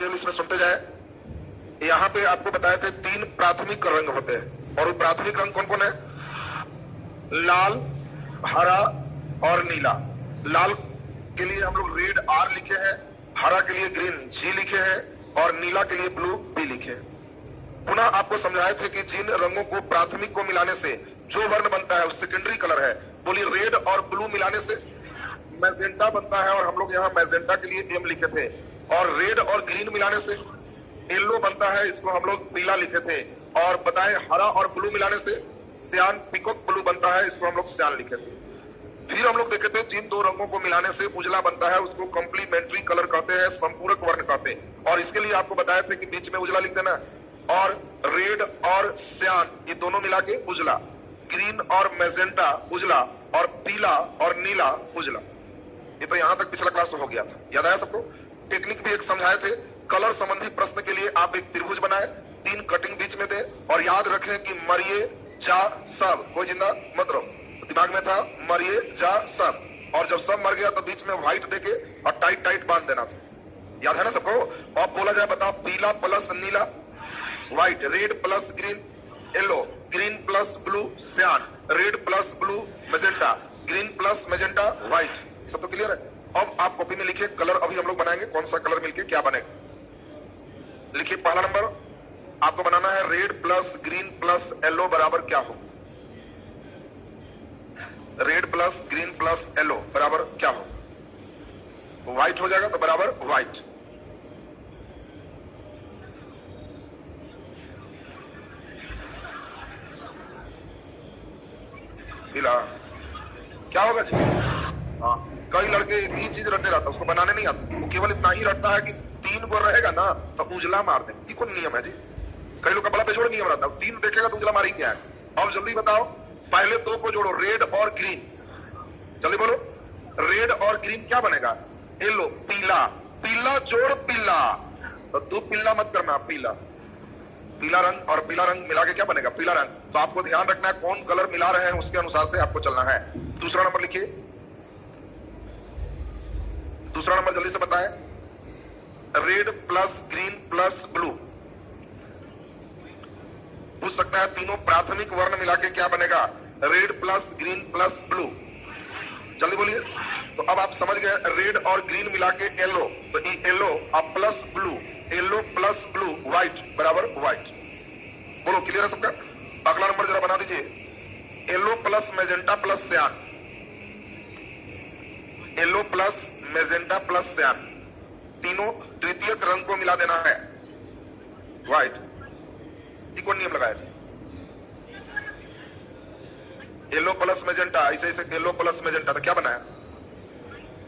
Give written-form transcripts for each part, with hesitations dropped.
Detail इसमें सुनते जाए। यहाँ पे आपको बताए थे 3 प्राथमिक रंग होते हैं, और वो प्राथमिक रंग कौन कौन है? लाल, हरा और नीला। लाल के लिए हम लोग रेड R लिखे हैं, हरा के लिए ग्रीन G लिखे हैं, और नीला के लिए ब्लू B लिखे हैं। पुनः आपको समझाए थे कि जिन रंगों को प्राथमिक को मिलाने से जो वर्ण बनता है वो सेकेंडरी कलर है। बोलिए, रेड और ब्लू मिलाने से मैजेंटा बनता है, और हम लोग यहाँ मैजेंटा के लिए M लिखे थे। और रेड और ग्रीन मिलाने से येलो बनता है, इसको हम लोग पीला लिखे थे। और बताएं, हरा और ब्लू मिलाने से सियान पिकॉक ब्लू बनता है, इसको हम लोग सियान लिखे थे। फिर हम लोग देखे थे जिन 2 रंगों को मिलाने से उजला बनता है उसको कॉम्प्लीमेंट्री कलर कहते हैं, संपूरक वर्ण कहते हैं। और इसके लिए आपको बताया था कि बीच में उजला लिख देना, और रेड और सियान ये दोनों मिला के उजला, ग्रीन और मैजेंटा उजला, और पीला और नीला उजला। ये तो यहां तक पिछला क्लास हो गया था, याद आया सबको? टेक्निक भी एक समझाए थे। कलर संबंधी प्रश्न के लिए आप एक त्रिभुज बनाए, 3 कटिंग बीच में दे, और याद रखें कि मरिए जा सब, कोई जिंदा मत रहो। तो दिमाग में था मरिए जा सब, और जब सब मर गया तो बीच में व्हाइट देके और टाइट टाइट बांध देना था। याद है ना सबको? और बोला जाए, बताओ, पीला प्लस नीला white, red plus green yellow, green plus blue cyan, red plus blue magenta, green plus magenta white. सब तो क्लियर है? अब आप कॉपी में लिखिए, कलर अभी हम लोग बनाएंगे, कौन सा कलर मिलके क्या बनेगा। लिखिए, पहला नंबर आपको बनाना है red plus green plus yellow बराबर क्या हो। Red plus green plus yellow बराबर क्या हो? व्हाइट हो जाएगा, तो बराबर व्हाइट। पीला क्या होगा जी? हाँ, कई लड़के एक ही चीज रटने रहता, उसको बनाने नहीं आता। वो केवल इतना ही रटता है कि 3 गो रहेगा ना तो उजला मार दे। ये कौन नियम है जी? कई लोग का बड़ा बेजोड़ नियम रहता है, 3 देखेगा तो उजला मारी क्या है। अब जल्दी बताओ, पहले 2 को जोड़ो, रेड और ग्रीन। जल्दी बोलो, रेड और ग्रीन क्या बनेगा? येलो, पीला, पीला जोड़ पीला, तो 2 पीला मत करना, पीला। पीला रंग और पीला रंग मिला के क्या बनेगा? पीला रंग। तो आपको ध्यान रखना है कौन कलर मिला रहे हैं, उसके अनुसार से आपको चलना है। दूसरा नंबर लिखिए, दूसरा नंबर जल्दी से बताएं। Red plus green plus blue. पूछ सकता है तीनों प्राथमिक वर्ण मिला के क्या बनेगा? Red plus green plus blue. जल्दी बोलिए। तो अब आप समझ गए, रेड और ग्रीन मिला के येलो, तो येलो अब plus blue, yellow plus blue white बराबर व्हाइट। बोलो, क्लियर है सबका? अगला नंबर जरा बना दीजिए, येलो प्लस मैजेंटा प्लस सियान, येलो प्लस मैजेंटा प्लस सियान, तीनों द्वितीयक रंग को मिला देना है, व्हाइट। ये कौन नियम लगाया था? येलो प्लस मैजेंटा, ऐसे ऐसे येलो प्लस मैजेंटा, तो क्या बनाया?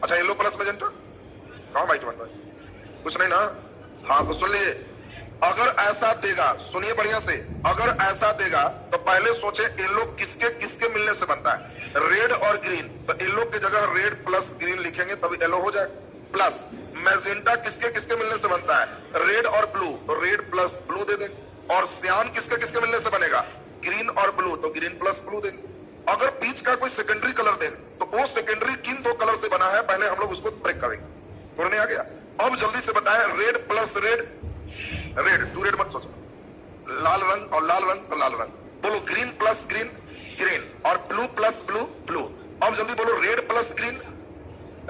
अच्छा, येलो प्लस मैजेंटा, कहां व्हाइट बन रहा है? कुछ नहीं ना? हाँ, तो सुन लीजिए, अगर ऐसा देगा, सुनिए बढ़िया से, अगर ऐसा देगा तो पहले सोचे येलो किसके किसके मिलने से बनता है? रेड और ग्रीन, तो येलो की जगह रेड प्लस ग्रीन लिखेंगे तभी येलो हो जाए। प्लस मैजेंटा किसके किसके मिलने से बनता है? रेड और ब्लू, तो रेड प्लस ब्लू दे देंगे। और सियान किसके किसके मिलने से बनेगा? ग्रीन और ब्लू, तो ग्रीन प्लस ब्लू देंगे। अगर बीच का कोई सेकेंडरी कलर दे तो वो सेकेंडरी किन 2 कलर से बना है, पहले हम लोग उसको ब्रेक करेंगे। बोलने आ गया? अब जल्दी से बताएं, red plus red, red 2 red मत सोचो, लाल रंग और लाल रंग तो लाल रंग। बोलो, ग्रीन प्लस ग्रीन ग्रीन, और ब्लू प्लस ब्लू ब्लू। अब जल्दी बोलो, red plus green,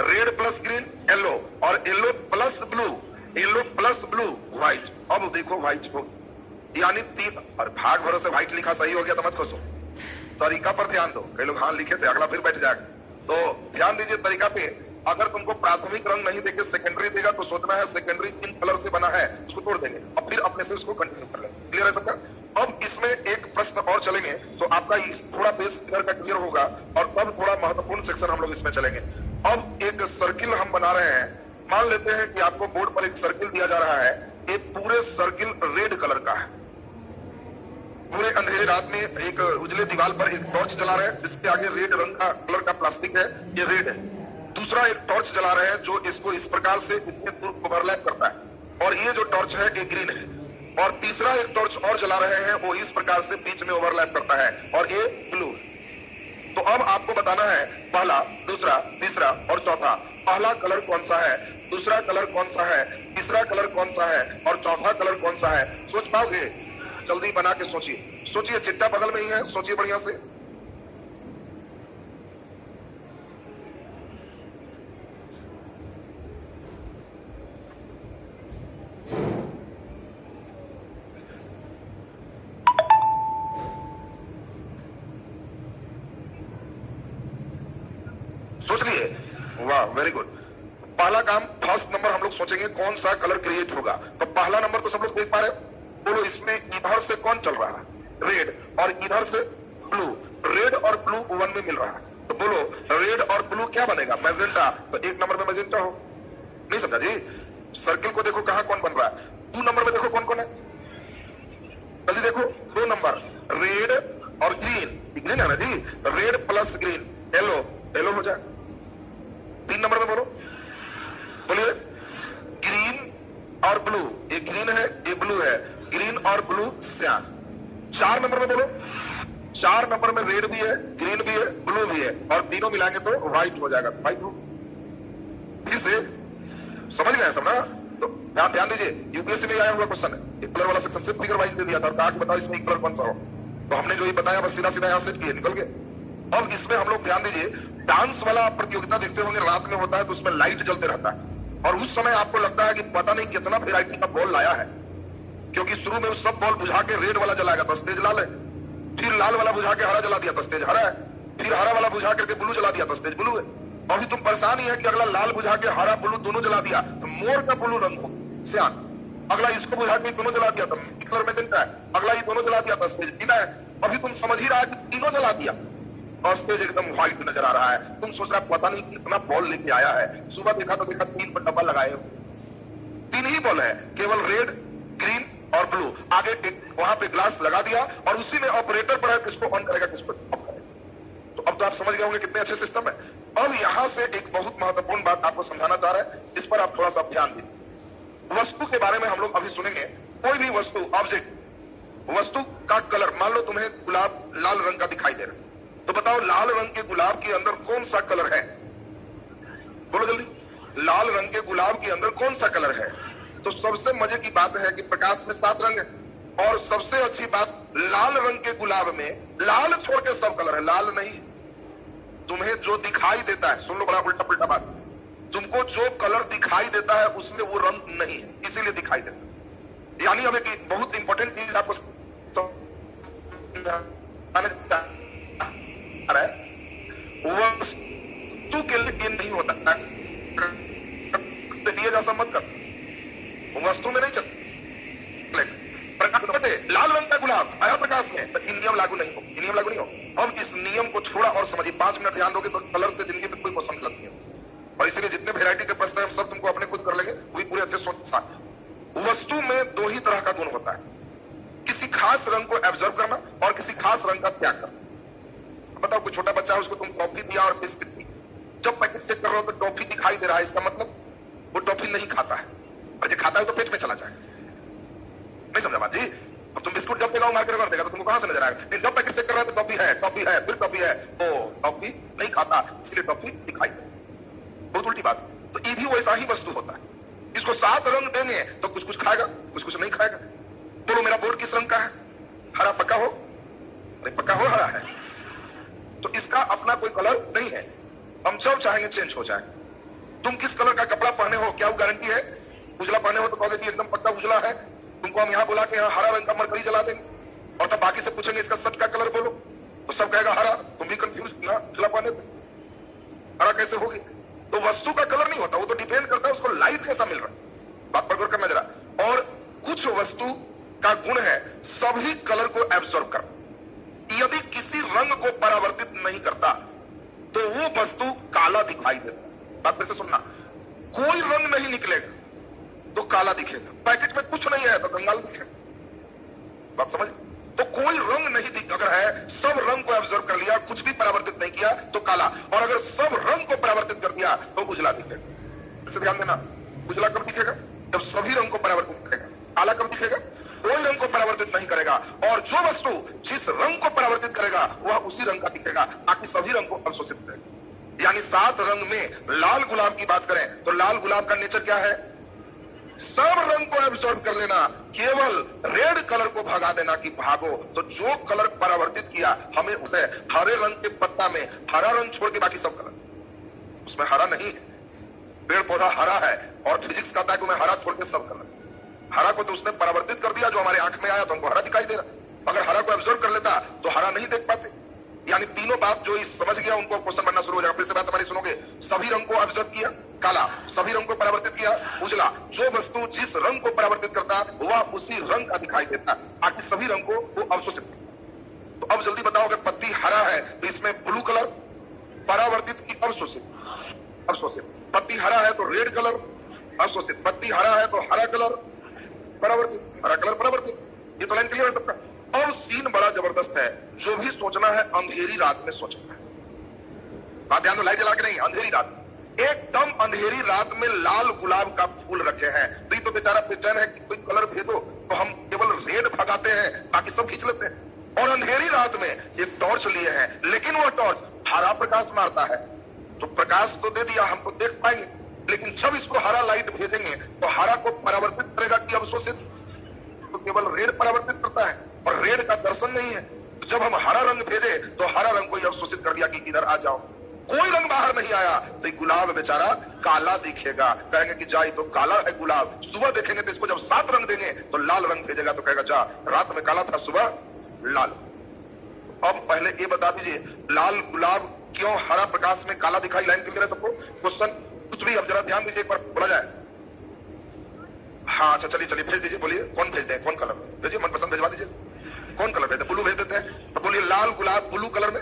red plus green yellow, और yellow plus blue, yellow plus blue white. अब देखो व्हाइट हो, यानी 3, और भाग भरोसे व्हाइट लिखा सही हो गया तो मत खुशो, तरीका पर ध्यान दो। कई लोग हाँ लिखे थे, अगला फिर बैठ जाएगा। तो ध्यान दीजिए तरीका पे। अगर तुमको प्राथमिक रंग नहीं देके सेकेंडरी देगा तो सोचना है सेकेंडरी किन कलर से बना है, उसको तोड़ देंगे और फिर अपने से उसको कंटिन्यू कर लेंगे। क्लियर है सबका? अब इसमें एक प्रश्न और चलेंगे तो आपका थोड़ा बेस इधर का क्लियर होगा, और तब थोड़ा महत्वपूर्ण सेक्शन हम लोग इसमें चलेंगे। अब एक सर्किल हम बना रहे हैं। मान लेते हैं कि आपको बोर्ड पर एक सर्किल दिया जा रहा है, एक पूरे सर्किल रेड कलर का है। पूरे अंधेरे रात में एक उजले दीवार पर एक टॉर्च जला रहे हैं, जिसके आगे रेड रंग का कलर का प्लास्टिक है, ये रेड है। दूसरा एक टॉर्च जला रहे हैं जो इसको इस प्रकार से इतने दूर ओवरलैप करता है, और ये जो टॉर्च है ये ग्रीन है। और तीसरा एक टॉर्च और जला रहे हैं, वो इस प्रकार से बीच में ओवरलैप करता है, और ये ब्लू। तो अब आपको बताना है पहला, दूसरा, तीसरा और चौथा, पहला कलर कौन सा है, दूसरा कलर कौन सा है, तीसरा कलर कौन सा है और चौथा कलर कौन सा है? सोच पाओगे? जल्दी बना के सोचिए, सोचिए, चिट्टा बगल में ही है, सोचिए बढ़िया से। सोच लिए? वाह, वेरी गुड। पहला काम, फर्स्ट नंबर हम लोग सोचेंगे कौन सा कलर क्रिएट होगा। तो पहला नंबर तो सब लोग देख पा रहे हो। बोलो इसमें इधर से कौन चल रहा है? रेड, और इधर से ब्लू। रेड और ब्लू वन में मिल रहा है, तो बोलो रेड और ब्लू क्या बनेगा? मैजेंटा। तो एक नंबर में मैजेंटा हो, नहीं समझा जी? सर्किल को देखो कहां कौन बन रहा है। 2 नंबर में देखो कौन कौन है, जल्दी देखो। 2 नंबर रेड और ग्रीन, ग्रीन है ना जी? Red plus green, yellow, yellow हो जाए। 3 नंबर में बोलो, बोलिए। ग्रीन और ब्लू, ये ग्रीन है ये ब्लू है, ग्रीन और ब्लू श्याम। 4 नंबर में बोलो। 4 नंबर में रेड भी है, ग्रीन भी है, ब्लू भी है, और तीनों मिलाएंगे तो व्हाइट हो जाएगा। व्हाइट हो, फिर से समझ गए सब ना? तो ध्यान दीजिए, यूपीएससी में आया हुआ क्वेश्चन है, कलर वाला सेक्शन से फिगर वाइज दे दिया था, कहा कि बताओ इसमें एक कलर कौन सा हो। तो हमने जो ये बताया बस सीधा सीधा यहां सेट किए, निकल गए। अब इसमें हम लोग ध्यान दीजिए, डांस वाला प्रतियोगिता देखते होंगे, रात में होता है तो उसमें लाइट जलते रहता है, और उस समय आपको लगता है कि पता नहीं कितना वेराइटी का बॉल लाया है, क्योंकि शुरू में उस सब बॉल बुझा के रेड वाला जलाएगा तो स्टेज लाल है, फिर लाल वाला बुझा के हरा जला दिया तो स्टेज हरा है, फिर हरा वाला बुझा करके ब्लू जला दिया तो स्टेज ब्लू है। अभी तुम परेशान ही है कि अगला लाल बुझा के हरा ब्लू दोनों जला दिया तो मोर का ब्लू रंग हो श्याम, अगला इसको बुझा के दोनों जला दिया तो कलर मैजेंटा है, अगला ये दोनों जला दिया तो स्टेज पीला है। अभी तुम समझ ही रहा है कि तीनों जला दिया और स्टेज एकदम व्हाइट नजर आ रहा है। तुम सोच रहा पता नहीं कितना बॉल लेके आया है, सुबह देखा तो देखा 3 पर डब्बा लगाए हो, 3 ही बॉल है, केवल रेड, ग्रीन और ब्लू। आगे एक वहां पे ग्लास लगा दिया और उसी में ऑपरेटर पर है, किसको ऑन करेगा किसको ऑफ करेगा। तो अब तो आप समझ गए होंगे कितने अच्छे सिस्टम है। अब यहां से एक बहुत महत्वपूर्ण बात आपको समझाना चाह रहे हैं, इस पर आप थोड़ा सा ध्यान दें। वस्तु के बारे में हम लोग अभी सुनेंगे। कोई भी वस्तु, ऑब्जेक्ट, वस्तु का कलर, मान लो तुम्हें गुलाब लाल रंग का दिखाई दे रहा है, तो बताओ लाल रंग के गुलाब के अंदर कौन सा कलर है? बोलो जल्दी, लाल रंग के गुलाब के अंदर कौन सा कलर है? तो सबसे मजे की बात है कि प्रकाश में 7 रंग है, और सबसे अच्छी बात, लाल रंग के गुलाब में लाल छोड़ के सब कलर है, लाल नहीं। तुम्हें जो दिखाई देता है, सुन लो बड़ा उल्टा पुल्टा बात, तुमको जो कलर दिखाई देता है उसमें वो रंग नहीं है, इसीलिए दिखाई देता है। यानी अब एक बहुत इंपॉर्टेंट चीज आपको वस्तु के लिए नहीं होता, दिए जैसा मत कर, वस्तु में नहीं चल। लाल रंग का गुलाब आया प्रकाश में, तो नियम लागू नहीं हो, नियम लागू नहीं हो। अब इस नियम को थोड़ा और समझिए, 5 मिनट ध्यान दोगे तो कलर से जिंदगी में कोई क्वेश्चन गलत नहीं है, और इसीलिए जितने वेराइटी के प्रश्न हम सब तुमको अपने खुद कर लेंगे, वही पूरे अच्छे सोच साथ। वस्तु में 2 ही तरह का गुण होता है, किसी खास रंग को एब्जॉर्व करना और किसी खास रंग का त्याग करना। बताओ कोई छोटा बच्चा है, उसको तुम टॉफी दिया और बिस्किट दी, जब पैकेट चेक कर रहे हो तो टॉफी दिखाई दे रहा है, इसका मतलब वो टॉफी नहीं खाता है, और जो खाता है तो पेट में चला जाए। नहीं समझा बात जी? अब तुम बिस्कुट जब देगा मार्केट कर देगा तो तुमको कहां से नजर आएगा? जब पैकेट चेक कर रहा है तो टॉफी है, टॉफी है, फिर टॉफी है, तो टॉफी नहीं खाता, इसलिए टॉफी दिखाई दे। बहुत उल्टी बात। तो ये भी वैसा ही वस्तु होता है, इसको 7 रंग देंगे तो कुछ कुछ खाएगा, कुछ कुछ नहीं खाएगा। बोलो मेरा बोर्ड किस रंग का है? हरा पक्का हो? नहीं पक्का हो, हरा है, तो इसका अपना कोई कलर नहीं है, हम जब चाहेंगे चेंज हो जाए। तुम किस कलर का कपड़ा पहने हो, क्या वो गारंटी है? उजला पहने हो तो कहोगे जी एकदम पक्का उजला है, तुमको हम यहाँ बुला के यहाँ हरा रंग का मरकरी जला देंगे, और तब बाकी से पूछेंगे इसका शर्ट का कलर बोलो, तो सब कहेगा हरा, तुम भी कंफ्यूज ना, उजला पहने हरा कैसे होगी? तो वस्तु का कलर नहीं होता, वो तो डिपेंड करता है उसको लाइट कैसा मिल रहा है। बात पर गौर करना जरा। और कुछ वस्तु का गुण है सभी कलर को एब्सॉर्ब कर, यदि किसी रंग को परावर्तित नहीं करता तो वो वस्तु काला दिखाई देता। बात में से सुनना, कोई रंग नहीं निकलेगा तो काला दिखेगा, पैकेट में कुछ नहीं है तो कंगाल दिखेगा। बात समझ? तो कोई रंग नहीं दिख, अगर है सब रंग को एब्जॉर्व कर लिया, कुछ भी परावर्तित नहीं किया तो काला, और अगर सब रंग को परावर्तित कर दिया तो उजला दिखेगा। इसे ध्यान देना, उजला कब दिखेगा? जब सभी रंग को परावर्तित करेगा। काला कब दिखेगा? कोई रंग को परावर्तित नहीं करेगा, और जो वस्तु जिस रंग को परावर्तित करेगा वह उसी रंग का दिखेगा, ताकि सभी रंग को अवशोषित करेगा। यानी 7 रंग में लाल गुलाब की बात करें तो लाल गुलाब का नेचर क्या है? सब रंग को एब्जॉर्ब कर लेना, केवल रेड कलर को भगा देना कि भागो। तो जो कलर परावर्तित किया हमें उसे हरे रंग के पत्ता में हरा रंग छोड़ के बाकी सब कलर, उसमें हरा नहीं है, पेड़ पौधा हरा है और फिजिक्स कहता है कि मैं हरा छोड़ के सब कलर, हरा को तो उसने परावर्तित कर दिया, जो हमारे आंख में आया तो हमको हरा दिखाई दे रहा। अगर हरा को एब्जॉर्ब कर लेता तो हरा नहीं देख पाते। यानी तीनों बात जो इस समझ गया उनको क्वेश्चन बनना शुरू हो जाएगा। फिर से बात हमारी सुनोगे, सभी रंग को एब्जॉर्ब किया काला, सभी रंग को परावर्तित किया उजला। जो वस्तु जिस रंग को परावर्तित करता वह उसी रंग का दिखाई देता, बाकी सभी रंग को वो अवशोषित। तो अब जल्दी बताओ, अगर पत्ती हरा है तो इसमें ब्लू कलर परावर्तित की अवशोषित, अवशोषित। पत्ती हरा है तो रेड कलर अवशोषित, पत्ती हरा है तो हरा कलर परावर्तित, हरा कलर परावर्तित। ये तो लाइन क्लियर है सबका। अब सीन बड़ा जबरदस्त है, जो भी सोचना है अंधेरी रात में सोचना है। बात ध्यान दो, लाइट जला के नहीं, अंधेरी रात, एकदम अंधेरी रात में लाल गुलाब का फूल रखे हैं। तो ये तो बेचारा बेचैन है कि कोई कलर भेदो, तो हम केवल रेड भगाते हैं, बाकी सब खींच लेते हैं। और अंधेरी रात में एक टॉर्च लिए हैं, लेकिन वह टॉर्च हरा प्रकाश मारता है। तो प्रकाश तो दे दिया, हमको देख पाएंगे, लेकिन जब इसको हरा लाइट भेजेंगे तो हरा को परावर्तित करेगा कि अवशोषित? तो केवल रेड परावर्तित करता है और रेड का दर्शन नहीं है। तो जब हम हरा रंग भेजे तो हरा रंग को अवशोषित कर दिया कि इधर आ जाओ। कोई रंग बाहर नहीं आया तो गुलाब बेचारा काला दिखेगा, कहेंगे कि जा तो काला है गुलाब। सुबह देखेंगे तो इसको जब 7 रंग देंगे तो लाल रंग भेजेगा, तो कहेगा जा रात में काला था सुबह लाल। अब पहले ये बता दीजिए, लाल गुलाब क्यों हरा प्रकाश में काला दिखाई? लाइन क्लियर है सबको? क्वेश्चन कुछ भी, अब जरा ध्यान दीजिए, एक बार बोला जाए। हाँ अच्छा, चलिए चलिए भेज दीजिए, बोलिए कौन भेजते हैं, कौन कलर भेजिए, मनपसंद भेजवा दीजिए। कौन कलर भेजते? ब्लू भेज देते हैं। तो बोलिए लाल गुलाब ब्लू कलर में,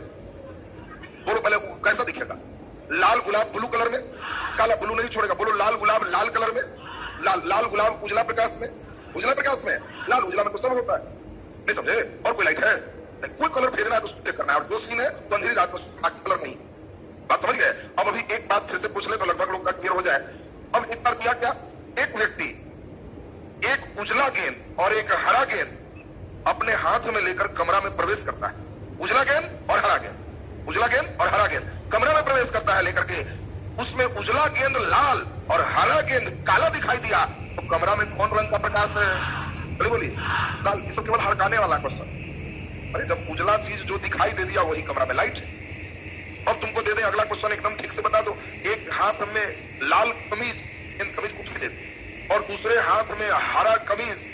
बोलो पहले कैसा दिखेगा? लाल गुलाब ब्लू कलर में, काला ब्लू नहीं छोड़ेगा। बोलो लाल गुलाब लाल कलर में, लाल गुलाब उजला प्रकाश में, उजला प्रकाश में, लाल उजला में तो सब होता है, नहीं समझे? और कोई लाइट है? कोई कलर भेजना है तो उसको करना है, और जो सीन है तो अंधेरी रात में बाकी कलर नहीं। बात समझ गए? अब अभी एक बात फिर से पूछ ले तो लगभग लोग का क्लियर हो जाए। अब एक बार किया क्या, एक व्यक्ति एक उजला गेंद और एक हरा गेंद अपने हाथ में लेकर कमरा में प्रवेश करता है। उजला गेंद और हरा गेंद, उजला गेंद और हरा गेंद कमरा में प्रवेश करता है लेकर के। उसमें उजला गेंद लाल और हरा गेंद काला दिखाई दिया, तो कमरा में कौन रंग का प्रकाश है? बोलिए लाल। ये सब केवल हड़काने वाला क्वेश्चन। अरे जब उजला चीज जो दिखाई दे दिया वही कमरा में लाइट है। अब तुमको दे दें अगला क्वेश्चन, एकदम ठीक से बता दो। एक हाथ में लाल कमीज, इन कमीज कुछ भी दे दो, और दूसरे हाथ में हरा कमीज।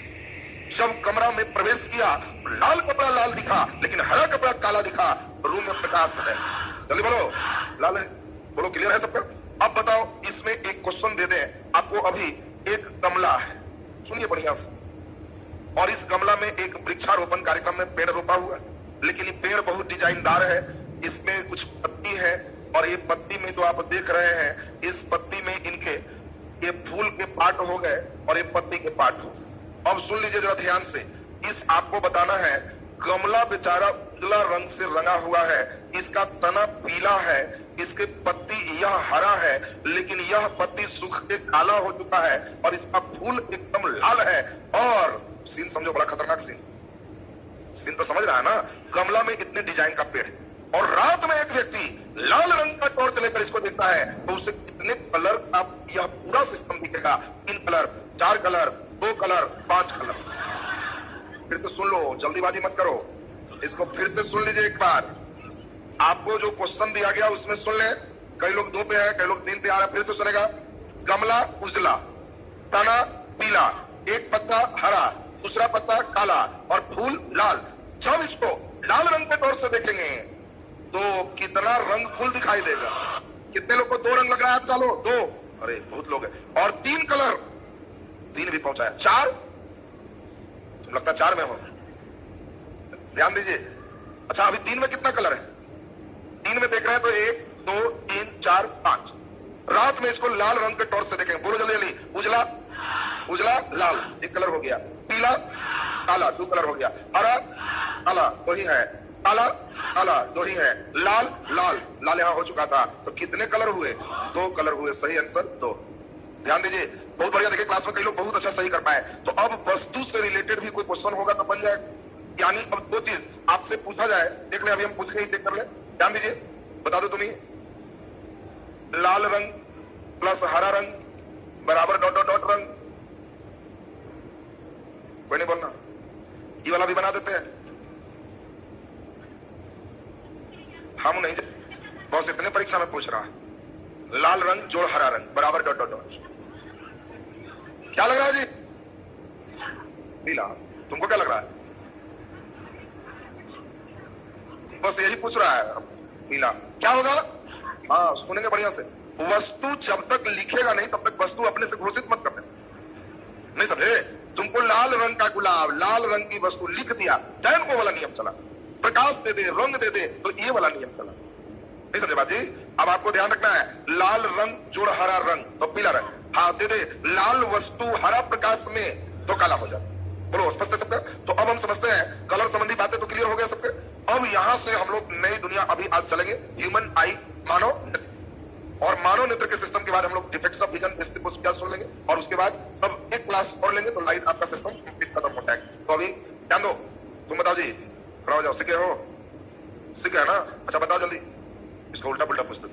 जब कमरा में प्रवेश किया लाल कपड़ा लाल दिखा, लेकिन हरा कपड़ा काला दिखा, रूम में प्रकाश है। जल्दी बोलो, लाल है। बोलो क्लियर है सबका? अब बताओ, इसमें एक क्वेश्चन दे दें आपको। अभी एक गमला है, सुनिए बढ़िया से, और इस गमला में एक वृक्षारोपण कार्यक्रम में पेड़ रोपा हुआ है, लेकिन ये पेड़ बहुत डिजाइनदार है। इसमें कुछ पत्ती है, और ये पत्ती में जो आप देख रहे हैं, इस पत्ती में इनके ये फूल के पार्ट हो गए और ये पत्ती के पार्ट हो। अब सुन लीजिए जरा ध्यान से, इस आपको बताना है, गमला बेचारा उजला रंग से रंगा हुआ है, इसका तना पीला है, इसके पत्ती यह हरा है, लेकिन यह पत्ती सूख के काला हो चुका है, और इसका फूल एकदम लाल है। और सीन समझो, बड़ा खतरनाक सीन तो समझ रहा है ना? गमला में इतने डिजाइन का पेड़ है, और रात में एक व्यक्ति लाल रंग का टॉर्च लेकर इसको देखता है, तो उसे कितने कलर का यह पूरा सिस्टम दिखेगा? 3 कलर, 4 कलर, 2 कलर, 5 कलर। फिर से सुन लो, जल्दीबाजी मत करो, इसको फिर से सुन लीजिए एक बार। आपको जो क्वेश्चन दिया गया उसमें सुन ले, कई लोग 2 पे है, कई लोग 3 पे आ रहा है, फिर से सुनेगा। गमला उजला, तना पीला, एक पत्ता हरा, दूसरा पत्ता काला, और फूल लाल। जब इसको लाल रंग के तौर से देखेंगे तो कितना रंग फूल दिखाई देगा? कितने लोग को 2 रंग लग रहा है आजकल? 2, अरे बहुत लोग हैं। और 3 कलर, 3 भी पहुंचाया, 4, तुम लगता 4 में हो, ध्यान दीजिए। अच्छा अभी 3 में कितना कलर है? 3 में देख रहे हैं तो 1, 2, 3, 4, 5। रात में इसको लाल रंग के टॉर्च से देखेंगे। बोलो जल्दी जल्दी। उजला उजला लाल, 1 कलर हो गया। पीला काला, 2 कलर हो गया। हरा काला, 2 ही है। काला काला, 2 ही है। लाल लाल लाल यहाँ हो चुका था, तो कितने कलर हुए? 2 कलर हुए। सही आंसर 2। ध्यान दीजिए, बहुत बढ़िया। देखिए क्लास में कई लोग बहुत अच्छा सही कर पाए। तो अब वस्तु से रिलेटेड भी कोई क्वेश्चन होगा तो बन जाए। यानी अब 2 चीज आपसे पूछा जाए, देख ले, अभी हम पूछ के ही चेक कर ले। ध्यान दीजिए, बता दो तुम्हें, लाल रंग प्लस हरा रंग बराबर डॉट डॉट डॉट रंग, कोई नहीं बोलना, ये वाला भी बना देते हैं हम नहीं। बॉस इतने परीक्षा में पूछ रहा, लाल रंग जोड़ हरा रंग बराबर डॉट डॉट डॉट, क्या लग रहा है जी? नीला। तुमको क्या लग रहा है? बस यही पूछ रहा है, नीला क्या होगा? हाँ सुनेंगे बढ़िया से। वस्तु जब तक लिखेगा नहीं तब तक वस्तु अपने से घोषित मत करना, नहीं समझे? तुमको लाल रंग का गुलाब, लाल रंग की वस्तु लिख दिया, दैन वो वाला नियम चला। प्रकाश दे दे, रंग दे दे, तो ये वाला नियम चला, नहीं समझे बात जी? अब आपको ध्यान रखना है, लाल रंग जोड़ हरा रंग तो पीला रंग, हाँ दे दे लाल वस्तु हरा प्रकाश में तो काला हो जाता। बोलो स्पष्ट है सबका? तो अब हम समझते हैं कलर संबंधी बातें तो क्लियर हो गया सबके। अब यहां से हम लोग नई दुनिया अभी आज चलेंगे, ह्यूमन आई, मानव नेत्र, और मानव नेत्र के सिस्टम के बाद हम लोग डिफेक्ट्स ऑफ विजन सुन लेंगे, और उसके बाद अब एक क्लास और लेंगे तो लाइट आपका सिस्टम कंप्लीट खत्म होता है। तो अभी ध्यान दो, तुम बताओ जी, खड़ा हो जाओ, सीखे हो? सीखे है ना? अच्छा बताओ जल्दी, इसको उल्टा पुल्टा पूछ दो,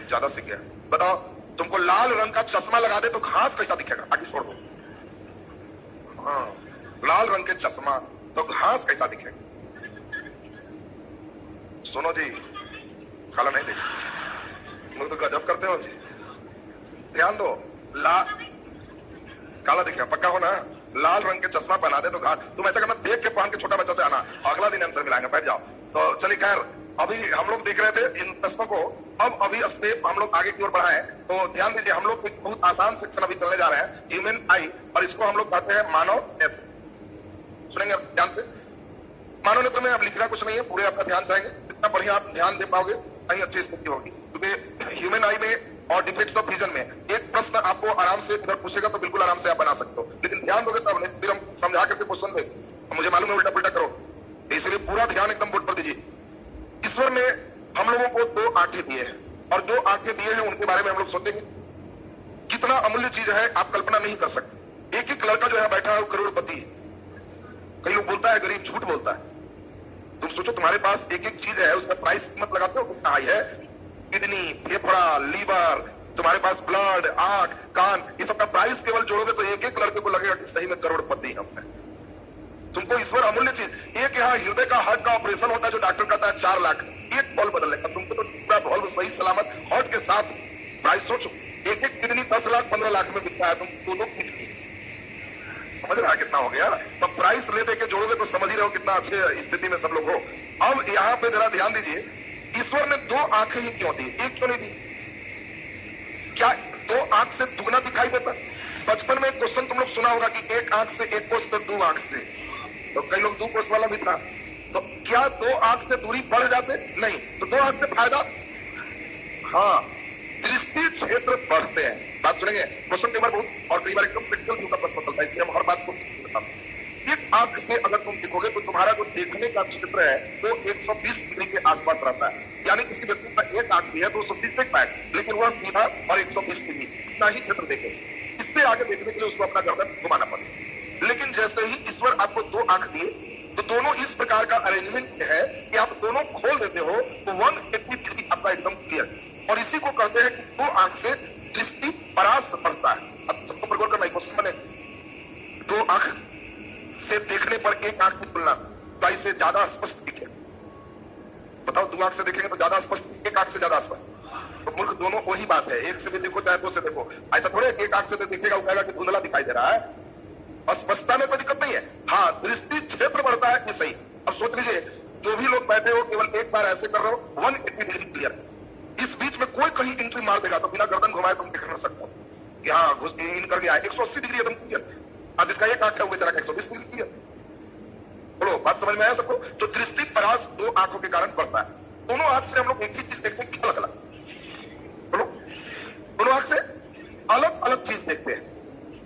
ज्यादा सीख गया। बताओ, तुमको लाल रंग का चश्मा लगा दे तो घास कैसा दिखेगा? आगे छोड़ दो। हाँ, लाल रंग के चश्मा तो घास कैसा दिखेगा? सुनो जी, काला नहीं देख, तुम तो गजब करते हो जी। ध्यान दो, काला दिखेगा पक्का हो ना? लाल रंग के चश्मा पहना दे तो घास, तुम ऐसा करना, देख के पहन के छोटा बच्चा से आना, अगला दिन आंसर मिलाएंगे, बैठ जाओ। तो चलिए खैर, अभी हम लोग देख रहे थे इन प्रश्नों को, अब अभी स्टेप हम लोग आगे की ओर बढ़ाएं। तो ध्यान दीजिए, हम लोग एक बहुत आसान सेक्शन अभी चलने जा रहे हैं, ह्यूमन आई, और इसको हम लोग कहते हैं मानव नेत्र। सुनेंगे ध्यान से। मानव नेत्र में अब लिखना कुछ नहीं है, पूरे आपका ध्यान जाएंगे, जितना बढ़िया आप ध्यान दे पाओगे कहीं अच्छी स्थिति होगी। क्योंकि ह्यूमन आई में और डिफेक्ट्स ऑफ विजन में एक प्रश्न आपको आराम से इधर पूछेगा तो बिल्कुल आराम से आप बना सकते हो, लेकिन ध्यान दोगे तब नहीं, फिर हम समझा करके क्वेश्चन देंगे, मुझे मालूम है उल्टा पुल्टा करो, इसलिए पूरा ध्यान एकदम बोर्ड पर दीजिए। ईश्वर ने हम लोगों को 2 आंखें दिए हैं, और 2 आंखें दिए हैं उनके बारे में हम लोग सोचेंगे। कितना अमूल्य चीज है आप कल्पना नहीं कर सकते। एक एक लड़का जो है बैठा है वो करोड़पति है। कई लोग बोलता है गरीब, झूठ बोलता है। तुम सोचो, तुम्हारे पास एक एक चीज है, उसका प्राइस कीमत लगाते हो कितना हाई है? किडनी, फेफड़ा, लीवर, तुम्हारे पास ब्लड, आंख, कान, ये सब का प्राइस केवल जोड़ोगे तो एक एक लड़के को लगेगा कि सही में करोड़पति हम है। तुमको ईश्वर अमूल्य चीज, एक यहाँ हृदय का हार्ट का ऑपरेशन होता है जो डॉक्टर कहता है 4 लाख, एक बॉल बदलने का, तुमको तो पूरा बॉल सही सलामत हार्ट के साथ प्राइस सोचो, एक एक किडनी 10 लाख 15 लाख में बिकता है, तुम 2 किडनी, समझ रहा है कितना हो गया? तो प्राइस ले दे के जोड़ोगे तो समझ ही रहे हो कितना अच्छे स्थिति में सब लोग हो। अब यहाँ पे जरा ध्यान दीजिए, ईश्वर ने 2 आंखें ही क्यों दी, एक क्यों नहीं दी? क्या 2 आंख से दुगना दिखाई देता? बचपन में एक क्वेश्चन तुम लोग सुना होगा कि 1 आंख से 1 कोस तो 2 आंख से, तो कई लोग 2 कोस वाला भी था। तो क्या 2 आंख से दूरी बढ़ जाते? नहीं। तो 2 आंख से फायदा? हाँ, दृष्टि क्षेत्र बढ़ते हैं। बात सुनेंगे, क्वेश्चन कई बार बहुत और कई बार एकदम प्रैक्टिकल का प्रश्न चलता है, इसलिए हम हर बात को बताते हैं। एक आंख से अगर तुम देखोगे तो तुम्हारा जो देखने का क्षेत्र है वो 120 डिग्री के आसपास रहता है। यानी किसी व्यक्ति का एक आंख भी है तो 120 देख पाए, लेकिन वह सीधा और 120 डिग्री इतना ही क्षेत्र देखे। इससे आगे देखने के लिए उसको अपना गर्दन घुमाना पड़े। लेकिन जैसे ही ईश्वर आपको 2 आंख दिए तो दोनों इस प्रकार का अरेंजमेंट है कि आप दोनों खोल देते हो तो 180 डिग्री आपका एकदम क्लियर, और इसी को कहते हैं कि 2 आंख से दृष्टि परास बढ़ता है। अब सबको प्रगौर करना, क्वेश्चन बने 2 आंख से देखने पर 1 आंख की तुलना 2 से ज्यादा स्पष्ट दिखे। बताओ, 2 आंख से देखेंगे तो ज्यादा स्पष्ट, 1 आंख से ज्यादा स्पष्ट? तो मूर्ख दोनों वही बात है, एक से भी देखो चाहे 2 से देखो। ऐसा थोड़े 1 आंख से तो देखेगा वो कहेगा कि धुंधला दिखाई दे रहा है। स्पष्टता में कोई दिक्कत नहीं है, हाँ दृष्टि क्षेत्र बढ़ता है ये सही। अब सोच लीजिए, जो भी लोग बैठे हो केवल एक बार ऐसे कर रहे हो 180 डिग्री क्लियर, इस बीच में कोई कहीं एंट्री मार देगा तो बिना गर्दन घुमाए तुम देख ना सकते हो कि हाँ घुस इन कर गया। 180 डिग्री एकदम क्लियर। अब जिसका 1 आंख है वो बेचारा 120 डिग्री क्लियर। बोलो बात समझ में आया सबको? तो दृष्टि परास 2 आंखों के कारण बढ़ता है। दोनों आंख से हम लोग एक ही चीज देखते हैं, अलग अलग। बोलो, दोनों आंख से अलग अलग चीज देखते हैं,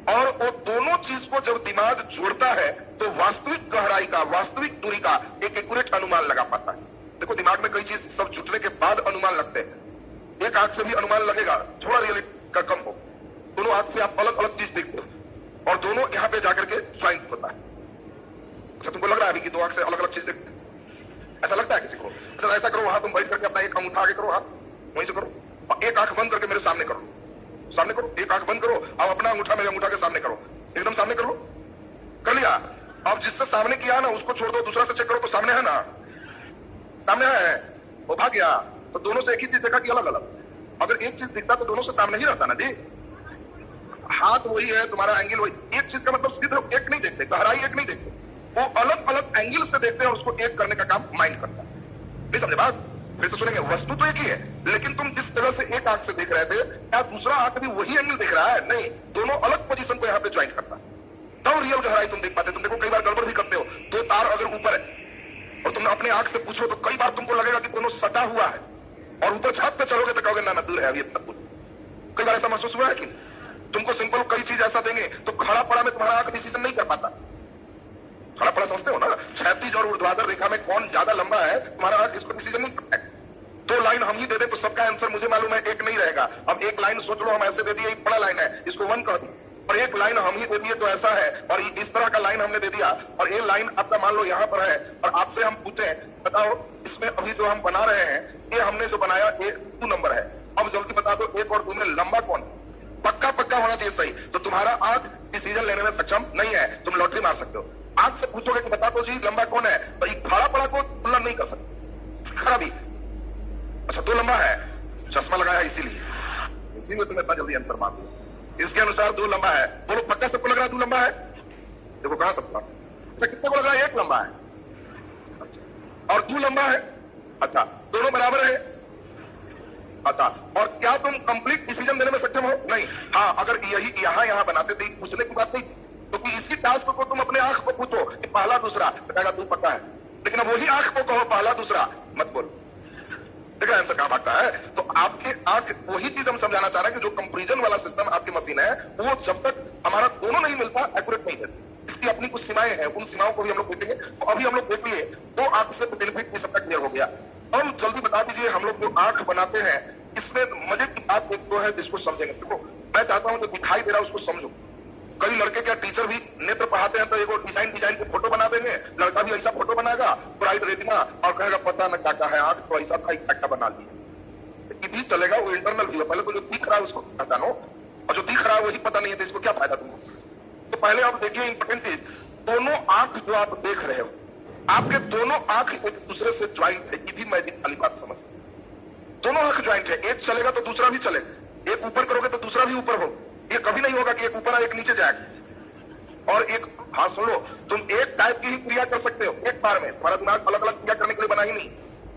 और वो दोनों चीज को जब दिमाग जोड़ता है तो वास्तविक गहराई का, वास्तविक दूरी का एक एक्यूरेट अनुमान लगा पाता है। देखो, दिमाग में कई चीज सब जुटने के बाद अनुमान लगते हैं। 1 आंख से भी अनुमान लगेगा, थोड़ा रियलिटी का कम हो। दोनों आंख से आप अलग अलग चीज देखते हो और दोनों यहां पे जाकर के ज्वाइंट होता है। अच्छा, तुमको लग रहा है अभी कि 2 आंख से अलग अलग चीज देखते हैं? ऐसा लगता है किसी को? अच्छा ऐसा करो, वहां तुम बैठ करके अपना एक अंगूठा आगे करो, हाथ वहीं से करो, और 1 आंख बंद करके मेरे सामने करो, सामने करो। 1 आंख बंद करो और अपना अंगूठा मेरे अंगूठा के सामने करो, एकदम सामने करो। कर लिया? अब जिससे सामने किया ना उसको छोड़ दो, दूसरा से चेक करो तो सामने है ना, सामने है, वो भाग गया तो दोनों से एक ही चीज देखा कि अलग अलग। अगर एक चीज दिखता तो दोनों से सामने ही रहता ना जी। हाथ वही है, तुम्हारा एंगल वही, एक चीज का मतलब सिर्फ एक नहीं देखते, गहराई एक नहीं देखते, वो अलग अलग एंगल से देखते हैं और उसको एक करने का काम माइंड करता है। नहीं समझे बात? फिर से सुनेंगे, वस्तु तो एक ही है लेकिन तुम जिस तरह से एक आंख से देख रहे थे क्या दूसरा आंख भी वही एंगल देख रहा है? नहीं, दोनों अलग पोजीशन को यहाँ पे ज्वाइन करता है, तब रियल गहराई तुम देख पाते। तुम देखो कई बार गड़बड़ भी करते हो, दो तार अगर ऊपर है और तुम अपने आंख से पूछो तो कई बार तुमको लगेगा कि दोनों सटा हुआ है, और ऊपर छत पे चलोगे तो कहोगे ना दूर है, अभी इतना दूर। कई बार ऐसा महसूस हुआ है कि तुमको सिंपल कई चीज ऐसा देंगे तो खड़ा पड़ा में तुम्हारा आंख डिसीजन नहीं कर पाता। खड़ा पड़ा समझते हो ना, क्षैतिज और ऊर्ध्वाधर रेखा में कौन ज्यादा लंबा है, तुम्हारा आंख इसको डिसीजन नहीं करता है। दो लाइन हम ही दे दें तो सबका आंसर मुझे मालूम है एक नहीं रहेगा। अब एक लाइन सोच लो, हम ऐसे दे दिए बड़ा लाइन है, इसको 1 कह दी, और एक लाइन हम ही दे दिए तो ऐसा है, और इस तरह का लाइन हमने दे दिया, और ये लाइन आपका मान लो यहाँ पर है, और आपसे हम पूछे बताओ इसमें अभी जो हम बना रहे हैं ये हमने जो बनाया ये 2 नंबर है, अब जल्दी बता दो 1 और 2 में लंबा कौन? पक्का पक्का होना चाहिए सही। तो तुम्हारा आंख डिसीजन लेने में सक्षम नहीं है, तुम लॉटरी मार सकते हो। आंख से पूछोगे कि बता दो जी लंबा कौन है, तो एक खड़ा पड़ा को तुलना नहीं कर सकते, खड़ा भी अच्छा 2 लंबा है, चश्मा लगाया इसीलिए तुम इतना जल्दी आंसर मान दिया। इसके अनुसार 2 लंबा है, बोलो पक्का सबको लग रहा है 2 लंबा है? देखो कहां सबका, अच्छा कितने को लग रहा है 1 लंबा है, अच्छा, और 2 लंबा है, अच्छा दोनों बराबर है, अच्छा, और क्या तुम कंप्लीट डिसीजन देने में सक्षम हो? नहीं। हाँ, अगर यही यहाँ बनाते थे, पूछने की बात नहीं, तो इसी टास्क को तुम अपने आंख को पूछो कि पहला दूसरा, तो कहेगा तू पक्का है, लेकिन अब वही आंख को कहो पहला दूसरा मत बोल, देख रहे आंसर कहां भागता है। तो आपके आंख, वही चीज हम समझाना चाह रहे हैं कि जो कंपैरिजन वाला सिस्टम आपकी मशीन है वो जब तक हमारा दोनों नहीं मिलता एक्यूरेट नहीं देती, इसकी अपनी कुछ सीमाएं हैं, उन सीमाओं को भी हम लोग देखेंगे। तो अभी हम लोग देख लिए 2 आंख से बेनिफिट नहीं सबका क्लियर हो गया। अब जल्दी बता दीजिए, हम लोग जो आंख बनाते हैं इसमें मजे की बात एक तो है जिसको समझेंगे। देखो मैं चाहता हूं जो दिखाई दे रहा है उसको समझो। कई लड़के क्या टीचर भी नेत्र पढ़ाते हैं तो एगो डिजाइन के फोटो बना देंगे, लड़का भी ऐसा फोटो बनाएगा ब्राइट रेटिना और कहेगा पता न क्या है, आंख तो ऐसा था क्या बना लिया, भी चलेगा, वो इंटरनल व्यू है। पहले तो जो दिख रहा है उसको पहचानो, और जो दिख रहा है वही पता नहीं है तो इसको क्या फायदा तुमको। तो पहले आप देखिए इंपॉर्टेंट चीज, दोनों आंख जो आप देख रहे हो आपके दोनों आंख एक दूसरे से ज्वाइंट है, ये भी मैजिक वाली बात समझ। दोनों आंख ज्वाइंट है, एक चलेगा तो दूसरा भी चलेगा, एक ऊपर करोगे तो दूसरा भी ऊपर हो, ये कभी नहीं होगा कि एक ऊपर आए एक नीचे जाएगा। और एक, हाँ सुन लो, तुम एक टाइप की ही क्रिया कर सकते हो एक बार में, तुम्हारा दिमाग अलग अलग क्रिया करने के लिए बना ही नहीं।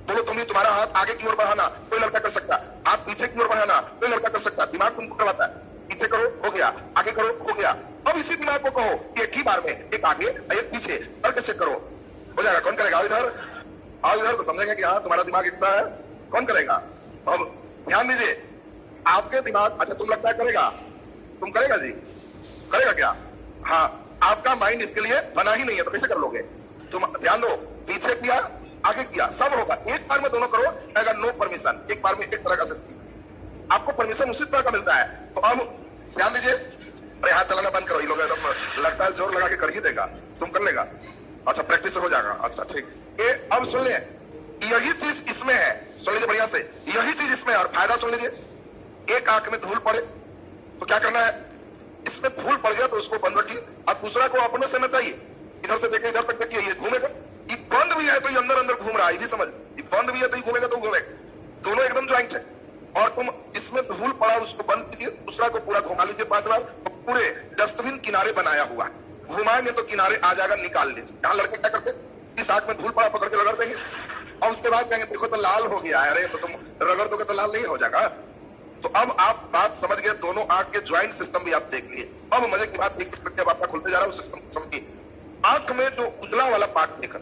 बोलो तुम ही तुम्हारा हाथ आगे की ओर बढ़ाना कोई लड़का कर सकता, हाथ पीछे की ओर बढ़ाना कोई लड़का कर सकता, दिमाग तुमको करवाता है, पीछे करो हो गया, आगे करो हो गया। अब इसी दिमाग को कहो कि एक ही बार में एक आगे एक पीछे करके चेक करो, हो जाएगा। कौन करेगा? इधर आओ, इधर तो समझेंगे कि हाँ तुम्हारा दिमाग एक्स्ट्रा है, कौन करेगा? अब ध्यान दीजिए, आपके दिमाग, अच्छा तुम लगता है करेगा, तुम करेगा जी, करेगा क्या? हाँ, आपका माइंड इसके लिए बना ही नहीं है तो कैसे कर लोगे? तुम ध्यान दो, पीछे किया आगे किया सब होगा, एक बार में दोनों करो, कहेगा नो परमिशन, एक बार में एक तरह का सिस्टम, आपको परमिशन उसी तरह का मिलता है। तो अब ध्यान दीजिए, अरे हाथ चलाना बंद करो, ये लोग एकदम लगता है जोर लगा के कर ही देगा, तुम कर लेगा, अच्छा प्रैक्टिस हो जाएगा, अच्छा ठीक। ये अब सुन ले, यही चीज इसमें है, सुन लीजिए बढ़िया से, यही चीज इसमें है और फायदा सुन लीजिए। एक आंख में धूल पड़े तो क्या करना है, इसमें धूल पड़ गया तो उसको बंद रखिए, अब दूसरा को अपने से नचाइए, इधर से देखिए इधर तक देखिए, ये घूमेगा, ये बंद भी है तो ये अंदर अंदर घूम रहा है, ये भी समझ, ये बंद भी है तो ये घूमेगा तो घूमेगा, दोनों एकदम ज्वाइंट है। और तुम इसमें धूल पड़ा उसको बंद कीजिए, दूसरा को पूरा घुमा लीजिए 5 बार, तो पूरे डस्टबिन किनारे बनाया हुआ है, घुमाएंगे तो किनारे आ जाएगा, निकाल लीजिए। यहाँ लड़के क्या करते, इस आंख में धूल पड़ा पकड़ के रगड़ देंगे और उसके बाद कहेंगे देखो तो लाल हो गया है, अरे तो तुम रगड़ दोगे तो लाल नहीं हो जाएगा। तो अब आप बात समझ गए, दोनों आंख के ज्वाइंट सिस्टम भी आप देख लिए। अब मजे की बात देख करके अब आपका खुलते जा रहा है सिस्टम समझिए। आंख में जो उजला वाला पार्ट देखा,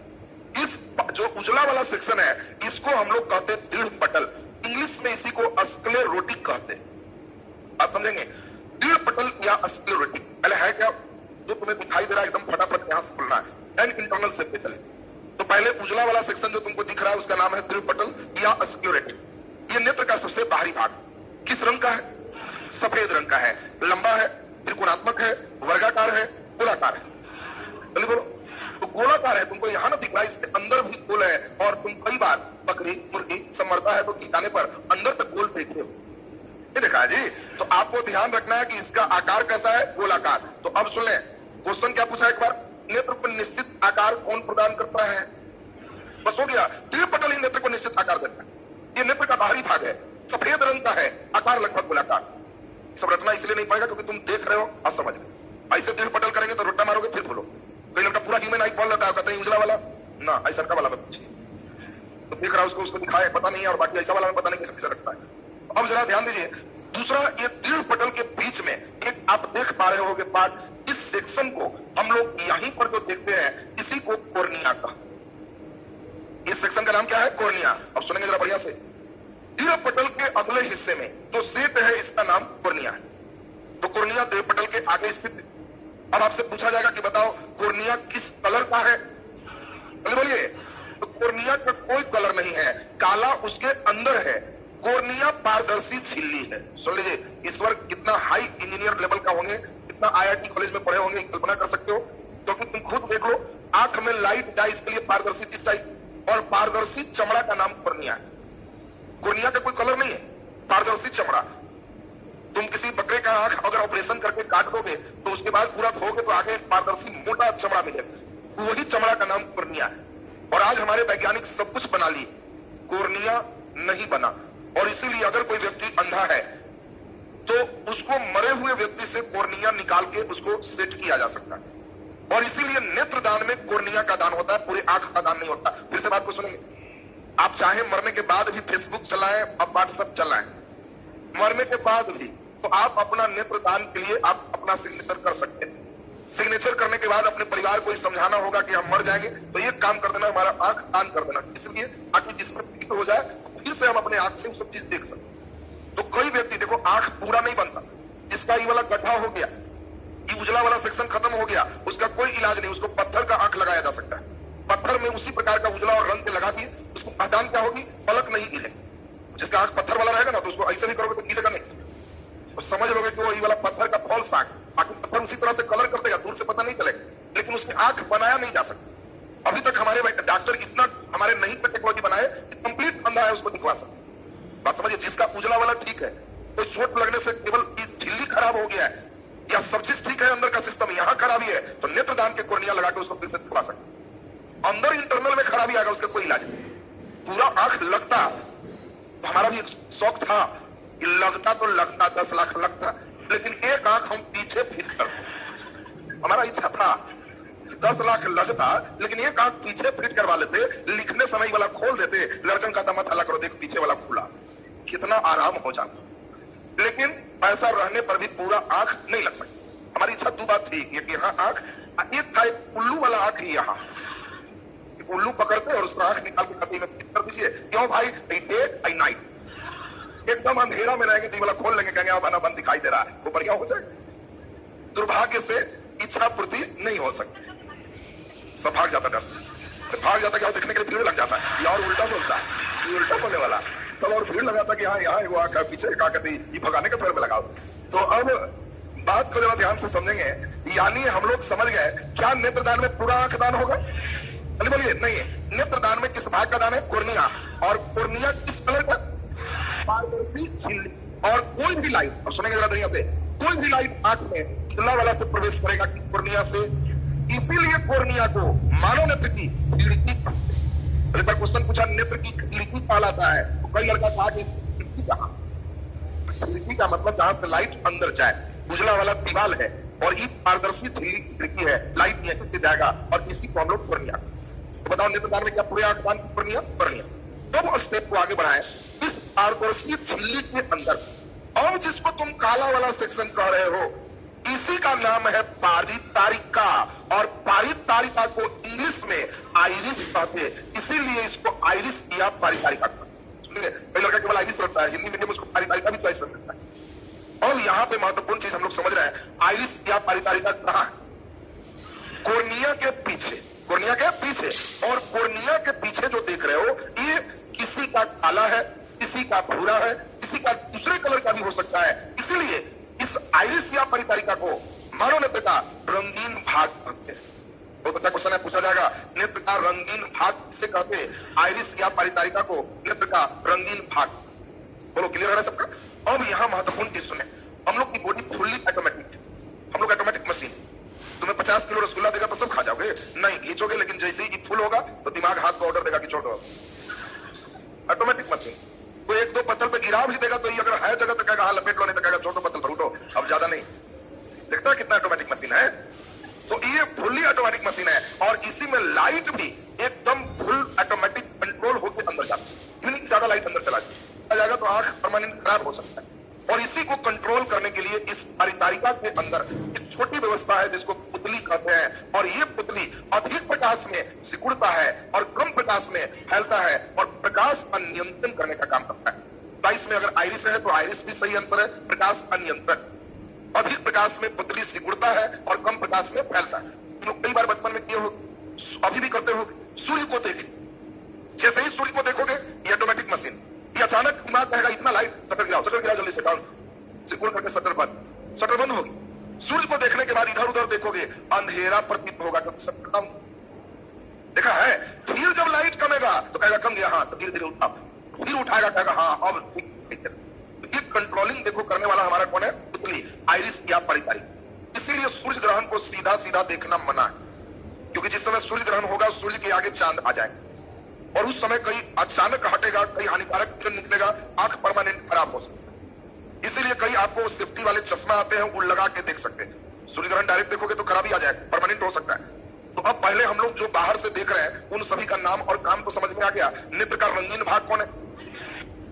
इस जो उजला वाला सेक्शन है इसको हम लोग कहते हैं दृढ़ पटल, इंग्लिश में इसी को स्क्लेरोटिक कहते हैं। आप समझेंगे दृढ़ पटल या स्क्लेरोटिक, पहले है क्या जो तुम्हें दिखाई दे रहा है एकदम फटाफट यहां से खुलना है, एंड इंटरनल से पे चले। तो पहले उजला वाला सेक्शन जो तुमको दिख रहा है उसका नाम है दृढ़ पटल या स्क्लेरोटिक। ये नेत्र का सबसे बाहरी भाग किस रंग का है? सफेद रंग का है, लंबा है, त्रिकोणात्मक है, वर्गाकार है, गोलाकार है। चलिए बोलो, तो गोलाकार है, तुमको यहां ना दिख रहा है, इसके अंदर भी गोल है, और तुम कई बार बकरी मुर्गी सब मरता है तो खिंचाने पर अंदर तक गोल देखते हो, ये देखा है जी। तो आपको ध्यान रखना है कि इसका आकार कैसा है, गोलाकार। तो अब सुन ले, क्वेश्चन क्या पूछा एक बार, नेत्र पर निश्चित आकार कौन प्रदान करता है? बस हो गया। दृढ़ पटल ही नेत्र को निश्चित आकार देता है। ये नेत्र का बाहरी भाग है, सफेद रंग का है, आकार लगभग गोलाकार। सब रटना इसलिए नहीं पड़ेगा क्योंकि तुम देख रहे हो और समझ रहे हो। ऐसे दृढ़ पटल करेंगे तो रट्टा मारोगे फिर भूलो। कोई लड़का पूरा ह्यूमन आई बॉल लेता है, कहते हैं उजला वाला ना, ऐसा का वाला में पूछिए तो देख रहा है उसको दिखाए पता नहीं है, और बाकी ऐसा वाला में पता नहीं कैसे रखता है। अब जरा ध्यान दीजिए, दूसरा ये दृढ़ पटल के बीच में एक आप देख पा रहे होगे पार्ट, इस सेक्शन को हम लोग यहीं पर जो देखते हैं इसी को कॉर्निया का, इस सेक्शन का नाम क्या है? कॉर्निया। अब सुनेंगे जरा बढ़िया से। दृढ़ पटल के अगले हिस्से में जो सेट है इसका नाम कॉर्निया है। तो कॉर्निया दृढ़ पटल के आगे स्थित है। अब आपसे पूछा जाएगा कि बताओ कॉर्निया किस कलर का है? बोलिए। तो कॉर्निया का कोई कलर नहीं है, काला उसके अंदर है। कॉर्निया पारदर्शी झिल्ली है। सुन लीजिए, ईश्वर कितना हाई इंजीनियर लेवल का होंगे, कितना आईआईटी कॉलेज में पढ़े होंगे, कल्पना कर सकते हो? क्योंकि तुम खुद देख लो, आंख में लाइट जाए इसके लिए पारदर्शी चीज चाहिए, और पारदर्शी चमड़ा का नाम कॉर्निया है। कॉर्निया का कोई कलर नहीं है, पारदर्शी चमड़ा। तुम किसी बकरे का आंख अगर ऑपरेशन करके काट दोगे तो उसके बाद पूरा धोगे तो आगे पारदर्शी मोटा चमड़ा मिलेगा, वही चमड़ा का नाम कॉर्निया है। और आज हमारे वैज्ञानिक सब कुछ बना लिए, कॉर्निया नहीं बना। और इसीलिए अगर कोई व्यक्ति अंधा है तो उसको मरे हुए व्यक्ति से कॉर्निया निकाल के उसको सेट किया जा सकता है। और इसीलिए नेत्रदान में कॉर्निया का दान होता है, पूरे आंख का दान नहीं होता। फिर से बात को सुनेंगे, आप चाहे मरने के बाद भी फेसबुक चलाएं, अब व्हाट्सएप चलाएं, मरने के बाद भी, तो आप अपना नेत्रदान के लिए आप अपना सिग्नेचर कर सकते हैं। सिग्नेचर करने के बाद अपने परिवार को समझाना होगा कि हम मर जाएंगे तो ये काम कर देना, हमारा आंख दान कर देना, इसलिए ताकि जिसमें फिट हो जाए फिर से हम अपने आंख से वो सब चीज देख सकते। तो कई व्यक्ति देखो आंख पूरा नहीं बनता, जिसका ये वाला गड्ढा हो गया, ये उजला वाला सेक्शन खत्म हो गया, उसका कोई इलाज नहीं, उसको पत्थर का आंख लगाया जा सकता है। पत्थर में उसी प्रकार का उजला और रंग के लगा दिए, उसको पहचान क्या होगी? पलक नहीं गिरेगी। जिसका आंख पत्थर वाला रहेगा ना तो उसको ऐसे भी करोगे तो गिरेगा नहीं, तो समझ लोगे कि वो ये वाला पत्थर का फॉल्स आंख, बाकी पत्थर उसी तरह से कलर कर देगा, दूर से पता नहीं चलेगा, लेकिन उसकी आंख बनाया नहीं जा सकता। अभी तक हमारे डॉक्टर इतना हमारे नहीं पे टेक्नोलॉजी बनाए कि कंप्लीट अंधा है उसको दिखवा सकते। बात समझिए, जिसका उजला वाला ठीक है, कोई चोट लगने से केवल झिल्ली खराब हो गया है या सब चीज ठीक है, अंदर का सिस्टम यहाँ खराबी है, तो नेत्रदान के कॉर्निया लगा के उसको फिर से दिखवा सकते। अंदर इंटरनल में खराबी आएगा, उसका कोई इलाज नहीं। पूरा आंख लगता तो हमारा भी शौक था कि लगता तो लगता 10 लाख लगता, लेकिन एक आंख हम पीछे फिट करते। हमारा इच्छा था कि 10 लाख लगता लेकिन एक आंख पीछे फिट करवा लेते, लिखने समय वाला खोल देते, लड़कन का मत हल्ला करो, देख पीछे वाला खुला, कितना आराम हो जाता। लेकिन पैसा रहने पर भी पूरा आंख नहीं लग सकती। हमारी इच्छा दो बात थी, एक यहाँ आंख, एक था एक उल्लू वाला आंख ही यहाँ, उल्लू पकड़ते और उसका आंख निकाल के कती में फिट कर दीजिए। क्यों भाई? डे आई नाइट, एकदम अंधेरा में रहेंगे तो वाला खोल लेंगे, कहेंगे अब बंद दिखाई दे रहा है, वो बढ़िया हो जाए। दुर्भाग्य से इच्छा पूर्ति नहीं हो सकती, सब भाग जाता डर से, भाग जाता क्या देखने के लिए भीड़ लग जाता है, या और उल्टा बोलता है, ये उल्टा बोलने वाला सब, और भीड़ लगाता कि हाँ यहाँ एगो आंख है, पीछे एक आंख है, ये भगाने के पेड़ में लगाओ। तो अब बात को जरा ध्यान से समझेंगे, यानी हम लोग समझ गए क्या नेत्रदान में पूरा आंख दान होगा? अरे बोलिए नहीं, नेत्रदान में किस भाग का दान है? कॉर्निया। और कॉर्निया किस कलर का? पारदर्शी झिल्ली। और कोई भी लाइट, और सुनेंगे जरा दुनिया से, कोई भी लाइट आंख में खुला वाला से प्रवेश करेगा कि कॉर्निया से। इसीलिए कॉर्निया को मानव नेत्र की खिड़की, एक बार क्वेश्चन पूछा नेत्र की खिड़की कहलाता है, तो कई लड़का कहा कि खिड़की कहां? खिड़की का मतलब जहां से लाइट अंदर जाए, उजला वाला दीवाल है और ये पारदर्शी खिड़की है, लाइट यहीं से जाएगा, और इसी को हम लोग कॉर्निया। तो बताओ नेत्रदान में क्या पूरे आंख दान की कॉर्निया? कॉर्निया। तो स्टेप को आगे बढ़ाए, इस पारदर्शी झिल्ली के अंदर, और जिसको तुम काला वाला सेक्शन कह रहे हो, इसी का नाम है पारितारिका, और पारितारिका को इंग्लिश में आइरिस कहते, इसीलिए इसको आइरिस या पारितारिका कहते हैं। कई लड़का केवल आइरिस रखता है, हिंदी मीडियम उसको पारितारिका भी चॉइस में मिलता है। और यहाँ पे महत्वपूर्ण चीज हम लोग समझ रहे हैं, आइरिस या पारितारिका कहाँ है? कॉर्निया के पीछे, कॉर्निया के पीछे। और कॉर्निया के पीछे जो देख रहे हो, ये किसी का काला है, किसी का भूरा है, किसी का दूसरे कलर का भी हो सकता है। इसीलिए इस आइरिस या पारितारिका को मानव नेत्र का रंगीन भाग कहते हैं। तो बच्चा क्वेश्चन है, पूछा जाएगा नेत्र का रंगीन भाग किसे कहते हैं? आइरिस या पारितारिका को नेत्र का रंगीन भाग। बोलो क्लियर है सबका? अब यहाँ महत्वपूर्ण चीज सुने, हम लोग की बॉडी फुल्ली ऑटोमेटिक, हम लोग ऑटोमेटिक मशीन। तुम्हें 50 किलो रसगुल्ला देगा तो सब खा जाओगे? नहीं, खींचोगे, लेकिन ऑटोमेटिक मशीन है और इसी में लाइट भी एकदम फुल ऑटोमेटिक कंट्रोल होकर अंदर जाती है। यूनिक ज्यादा लाइट अंदर चला जाएगा तो आंख परमानेंट खराब हो सकता है। और इसी को कंट्रोल करने के लिए इस परितारिका के अंदर एक छोटी व्यवस्था है जिसको पुतली कहते हैं। और ये पुतली अधिक प्रकाश में सिकुड़ता है और कम प्रकाश में फैलता है और प्रकाश का नियंत्रण करने का काम करता है। 22 में अगर आइरिस है तो आइरिस भी सही आंसर है, प्रकाश अनियंत्रण। अधिक प्रकाश में पुतली सिकुड़ता है और कम प्रकाश में फैलता है। तुम लोग कई बार बचपन में किए हो, अभी भी करते हो, सूर्य को देखे, जैसे ही सूर्य को देखोगे ये ऑटोमेटिक मशीन, ये अचानक दिमाग कहेगा इतना लाइट, शटर गिराओ जल्दी से, डाउन, सिकुड़ करके शटर बंद होगी। सूर्य को देखने के बाद इधर उधर देखोगे अंधेरा प्रतीत होगा क्योंकि शटर डाउन। देखा है? फिर जब लाइट कमेगा तो कहेगा कम गया, हाँ, तो धीरे धीरे उठा, फिर उठाएगा, कहेगा हाँ अब ठीक है। ये कंट्रोलिंग देखो करने वाला हमारा कौन है? पुतली, आइरिस या परितारिका। इसीलिए सूर्य ग्रहण को सीधा सीधा देखना मना है, क्योंकि जिस समय सूर्य ग्रहण होगा सूर्य के आगे चांद आ जाएगा और उस समय कहीं अचानक हटेगा, कहीं हानिकारक किरण निकलेगा, आंख परमानेंट खराब हो सकता है। इसीलिए कई आपको सेफ्टी वाले चश्मा आते हैं, वो लगा के देख सकते हैं। सूर्य ग्रहण डायरेक्ट देखोगे तो खराबी आ जाएगा, परमानेंट हो सकता है। तो अब पहले हम लोग जो बाहर से देख रहे हैं उन सभी का नाम और काम तो समझ में आ गया। नेत्र का रंगीन भाग कौन है?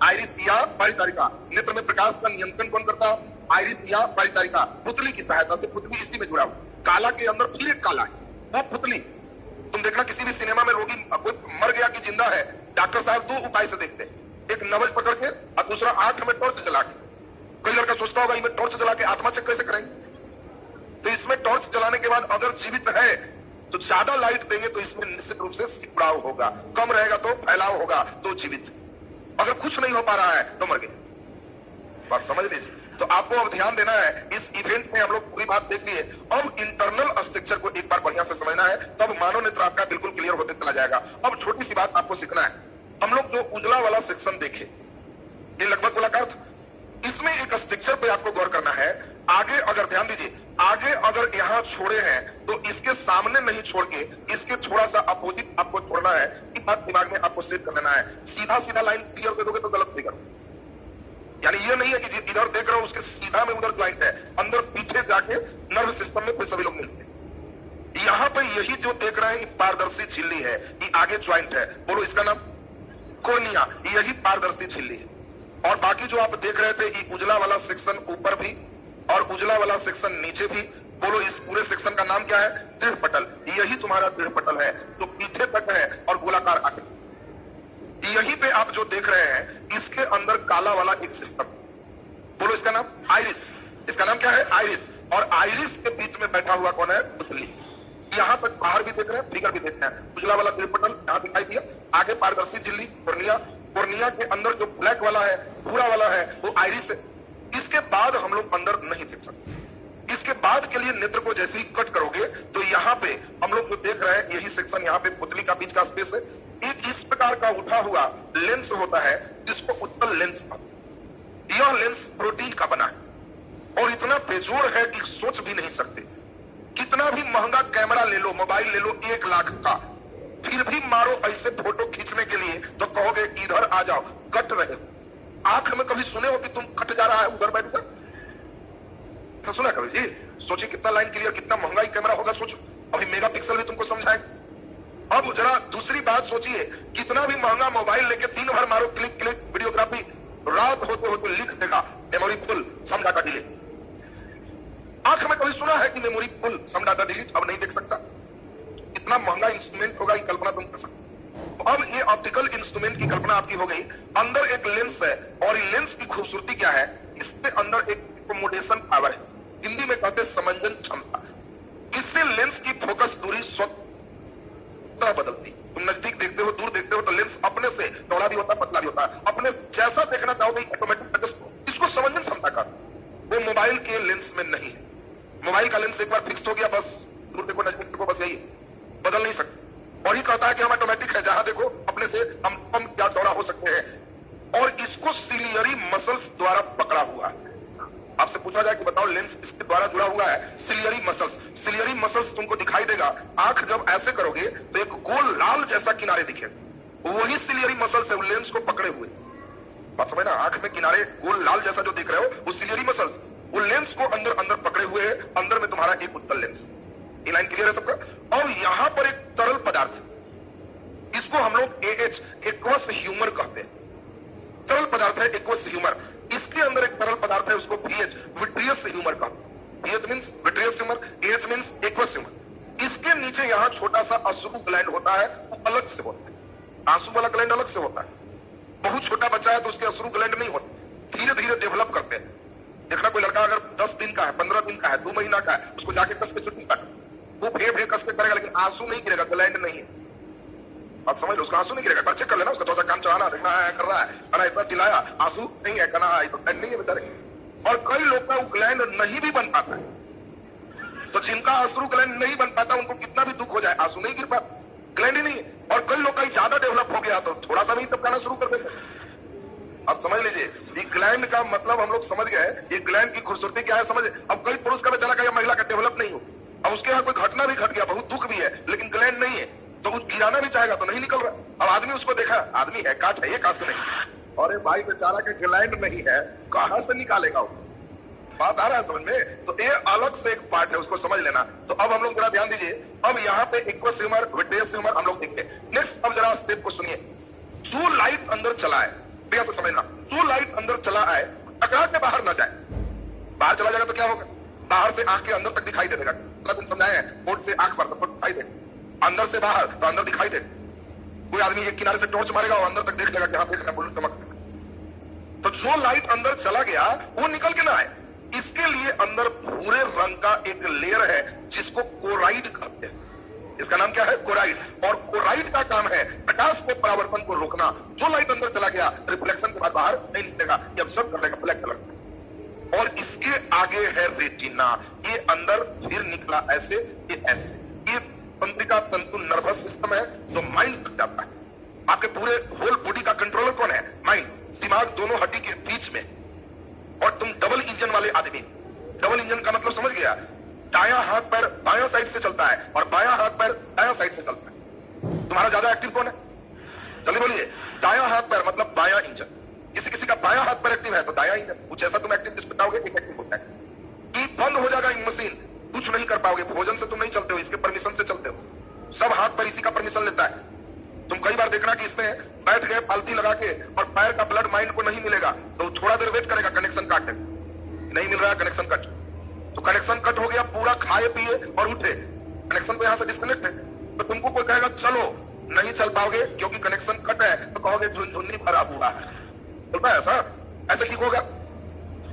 आइरिस या परितारिका। नेत्र में प्रकाश का नियंत्रण कौन करता है? आइरिस या परितारिका। पुतली की सहायता से, पुतली इसी में जुड़ा हुआ। काला के अंदर फिर एक काला है, वो पुतली। तुम देखना किसी भी सिनेमा में रोगी कोई मर गया कि जिंदा है, डॉक्टर साहब दो उपाय से देखते हैं, एक नवज पकड़ के और दूसरा आंख में टॉर्च जला के। कई लड़का सोचता होगा इसमें टॉर्च जला के आत्मा चेक कैसे करेंगे? तो इसमें टॉर्च जलाने के बाद अगर जीवित है तो ज्यादा लाइट देंगे तो इसमें निश्चित रूप से सिकुड़ाव होगा, कम रहेगा तो फैलाव होगा, तो जीवित। अगर कुछ नहीं हो पा रहा है तो मर गए। बात समझ लीजिए। तो आपको अब ध्यान देना है, इस इवेंट में हम लोग पूरी बात देख लिए। अब इंटरनल स्ट्रक्चर को एक बार बढ़िया से समझना है, तब मानव नेत्र आपका बिल्कुल क्लियर होते चला जाएगा। अब छोटी सी बात आपको सीखना है। हम लोग जो उजला वाला सेक्शन देखे, ये लगभग गोलाकार था। इसमें एक स्ट्रक्चर पे आपको गौर करना है। आगे अगर ध्यान दीजिए, आगे अगर यहाँ छोड़े हैं तो इसके सामने नहीं छोड़ के इसके थोड़ा सा अपोजिट आपको छोड़ना है। ये बात दिमाग में आपको सेट कर लेना है। सीधा सीधा लाइन क्लियर कर दोगे तो गलत फिगर, यानी ये नहीं है कि इधर देख रहा हूं उसके सीधा में उधर ज्वाइंट है, अंदर पीछे जाके नर्व सिस्टम में फिर सभी लोग मिलते हैं। यहाँ पे यही जो देख रहे हैं ये पारदर्शी झिल्ली है, ये आगे ज्वाइंट है, बोलो इसका नाम कोर्निया। यही पारदर्शी झिल्ली है। और बाकी जो आप देख रहे थे ये उजला वाला सेक्शन ऊपर भी और उजला वाला सेक्शन नीचे भी, बोलो इस पूरे सेक्शन का नाम क्या है? दृढ़ पटल। यही तुम्हारा दृढ़ पटल है जो पीछे तक है और गोलाकार आगे। यहीं पे आप जो देख रहे हैं इसके अंदर काला वाला एक सिस्टम, बोलो इसका नाम आइरिस। इसका नाम क्या है? आइरिस। और आइरिस के बीच में बैठा हुआ कौन है? पुतली। यहां तक बाहर भी देख रहे हैं, फिगर भी देख रहे हैं। उजला वाला दृढ़ पटल यहां दिखाई दिया, आगे पारदर्शी झिल्ली कोर्निया। कोर्निया के अंदर जो ब्लैक वाला है, भूरा वाला है, वो आइरिस है। इसके बाद हम लोग अंदर नहीं देख सकते। इसके बाद के लिए नेत्र को जैसे ही कट करोगे तो यहाँ पे हम लोग जो देख रहे हैं यही सेक्शन, यहाँ पे पुतली का बीच का स्पेस है। एक इस प्रकार का उठा हुआ लेंस होता है जिसको उत्तल लेंस कहते हैं। यह लेंस प्रोटीन का बना है और इतना बेजोड़ है कि सोच भी नहीं सकते। कितना भी महंगा कैमरा ले लो, मोबाइल ले लो 1 लाख का, फिर भी मारो ऐसे फोटो खींचने के लिए तो कहोगे इधर आ जाओ, कट रहे हो। आंख में कभी सुने हो कि तुम कट जा रहा है उधर बैठकर? ऐसा सुना कभी जी? सोचिए कितना लाइन क्लियर, कितना महंगा ही कैमरा होगा। सोचो, अभी मेगापिक्सल भी तुमको समझाएंगे। अब जरा दूसरी बात सोचिए, कितना भी महंगा मोबाइल लेके दिन भर मारो क्लिक क्लिक वीडियोग्राफी, रात होते होते लिख देगा मेमोरी फुल, सम डाटा डिलीट। आंख में कभी सुना है कि मेमोरी फुल, सम डाटा डिलीट? अब नहीं देख सकता। इतना महंगा इंस्ट्रूमेंट होगा, ये कल्पना तुम कर सकते। तो अब ये ऑप्टिकल इंस्ट्रूमेंट की कल्पना आपकी हो गई। अंदर एक लेंस है और ये लेंस की खूबसूरती क्या है? इसके अंदर एक एकोमोडेशन पावर है, हिंदी में कहते हैं समंजन क्षमता। इससे लेंस की फोकस दूरी स्वतः बदलती। तुम नजदीक देखते हो, दूर देखते हो तो लेंस अपने से चौड़ा भी होता है, पतला भी होता है। अपने जैसा देखना चाहोगे ऑटोमेटिक एडजस्ट। इसको समंजन क्षमता का, वो मोबाइल के लेंस में नहीं है। मोबाइल का लेंस एक बार फिक्स हो गया, बस दूर देखो नजदीक देखो, बस यही बदल नहीं सकते। और ये कहता है कि हम ऑटोमेटिक है, जहां देखो अपने से हम कम या चौड़ा हो सकते हैं। और इसको सिलियरी मसल्स द्वारा पकड़ा हुआ है। आपसे पूछा जाए कि बताओ लेंस इसके द्वारा जुड़ा हुआ है, सिलियरी मसल्स। सिलियरी मसल्स तुमको दिखाई देगा। आंख जब ऐसे करोगे तो एक गोल लाल जैसा किनारे दिखेगा, वही सिलियरी मसल्स है, वो लेंस को पकड़े हुए। बात समझ ना? आंख में किनारे गोल लाल जैसा जो दिख रहे हो वो सिलियरी मसल्स, वो लेंस को अंदर अंदर पकड़े हुए है। अंदर में तुम्हारा एक उत्तल लेंस। ये लाइन क्लियर है सबका? अब यहां पर एक तरल पदार्थ, इसको हम लोग एएच एक्वस ह्यूमर कहते हैं। तरल पदार्थ है एक्वस ह्यूमर। इसके अंदर एक तरल पदार्थ है, उसको VH विट्रियस ह्यूमर कहते हैं। VH means vitreous humour, AH means aqueous humour. इसके नीचे यहां छोटा सा अश्रु ग्लैंड होता है, वो अलग से होता है। आंसू वाला ग्लैंड अलग से होता है। बहुत छोटा बच्चा है तो उसके अश्रु ग्लैंड नहीं होते, धीरे धीरे डेवलप करते हैं। देखना कोई लड़का अगर 10 दिन का है, 15 दिन का है, 2 महीना का है, उसको जाके कस के चुटकी काटो, वो भे कस के करेगा, लेकिन आंसू नहीं गिरेगा, ग्लैंड नहीं है। आप समझ लो, उसका आंसू नहीं गिरेगा। पर चेक कर लेना, उसका थोड़ा सा काम चलाना, देखना है कर रहा है, कहना इतना चिल्लाया, आंसू नहीं है, कहना है तो ग्लैंड नहीं है बेचारे। और कई लोग का वो ग्लैंड नहीं भी बन पाता है, तो जिनका अश्रु ग्लैंड नहीं बन पाता उनको कितना भी दुख हो जाए, आंसू नहीं गिर पाता, ग्लैंड ही नहीं है। और कई लोग का ज्यादा डेवलप हो गया तो थोड़ा सा नहीं टपकाना शुरू कर देते। अब समझ लीजिए, ये ग्लैंड का मतलब हम लोग समझ गए। ये ग्लैंड की खूबसूरती क्या है समझ। अब कई पुरुष का बेचारा का या महिला का डेवलप नहीं हो, अब उसके यहाँ कोई घटना भी घट गया, बहुत दुख भी है, लेकिन ग्लैंड नहीं है, तो कुछ गिराना भी चाहेगा तो नहीं निकल रहा। अब आदमी उसको देखा, आदमी है, काट है, ये कहां से नहीं। और भाई बेचारा के ग्लैंड नहीं है, कहां से निकालेगा वो। बात आ रहा है समझ में। तो ये अलग से एक पार्ट है, उसको समझ लेना। तो अब हम लोग जरा ध्यान दीजिए, अब यहाँ पे एक्वस ह्यूमर, विट्रियस ह्यूमर हम लोग देखते हैं। नेक्स्ट अब जरा स्टेप को सुनिए। जो लाइट अंदर चला है, बढ़िया से समझना, जो लाइट अंदर चला आए टकरा के बाहर ना जाए। बाहर चला जाएगा तो क्या होगा, बाहर से आंख के अंदर तक दिखाई दे देगा। दिन समझाए हैं, पोर्ट से आंख पर तो दिखाई दे, अंदर से बाहर तो अंदर दिखाई दे। कोई आदमी एक किनारे से टॉर्च मारेगा और अंदर तक देख लेगा कि हाँ देख रहा है, चमक। तो जो लाइट अंदर चला गया वो निकल के ना आए, इसके लिए अंदर भूरे रंग का एक लेयर है जिसको कोराइड कहते हैं। इसका नाम क्या है, कोराइड। और कोराइड का काम है प्रकाश के परावर्तन को रोकना। जो लाइट अंदर चला गया रिफ्लेक्शन के बाद बाहर नहीं निकलेगा, ये ऑब्जर्व कर लेगा ब्लैक कलर। और इसके आगे है रेटिना, ये अंदर फिर निकला ऐसे, ये ऐसे। ये तंत्रिका तंतु नर्वस सिस्टम है जो माइंड तक जाता है। आपके पूरे होल बॉडी का कंट्रोलर कौन है, माइंड। दिमाग दोनों हड्डी के बीच में। और तुम डबल इंजन वाले आदमी, डबल इंजन का मतलब समझ गया, दायां हाथ पैर बायां साइड से चलता है और बायां हाथ पैर दायां साइड से चलता है। तुम्हारा ज्यादा एक्टिव कौन है, जल्दी बोलिए। दायां हाथ पैर मतलब बायां इंजन। किसी किसी का बायां हाथ पैर एक्टिव है तो दायां इंजन, कुछ ऐसा तुम एक्टिव बताओगे एक एक्टिव होता है। ये बंद हो जाएगा ये मशीन, कुछ नहीं कर पाओगे। भोजन से तुम नहीं चलते हो, इसके परमिशन से चलते हो। सब हाथ पैर इसी का परमिशन लेता है। तुम कई बार देखना कि इसमें बैठ गए पालती लगा के और पैर का ब्लड माइंड को नहीं मिलेगा तो थोड़ा देर वेट करेगा, कनेक्शन काट दे, नहीं मिल रहा है कनेक्शन कट। तो कनेक्शन कट हो गया, पूरा खाए पिए और उठे, कनेक्शन तो यहां से डिस्कनेक्ट है। तो तुमको कोई कहेगा चलो, नहीं चल पाओगे क्योंकि कनेक्शन कट है, तो कहोगे झुनझुन्नी भरा हुआ है। बोलता है ऐसा, ऐसे ठीक होगा।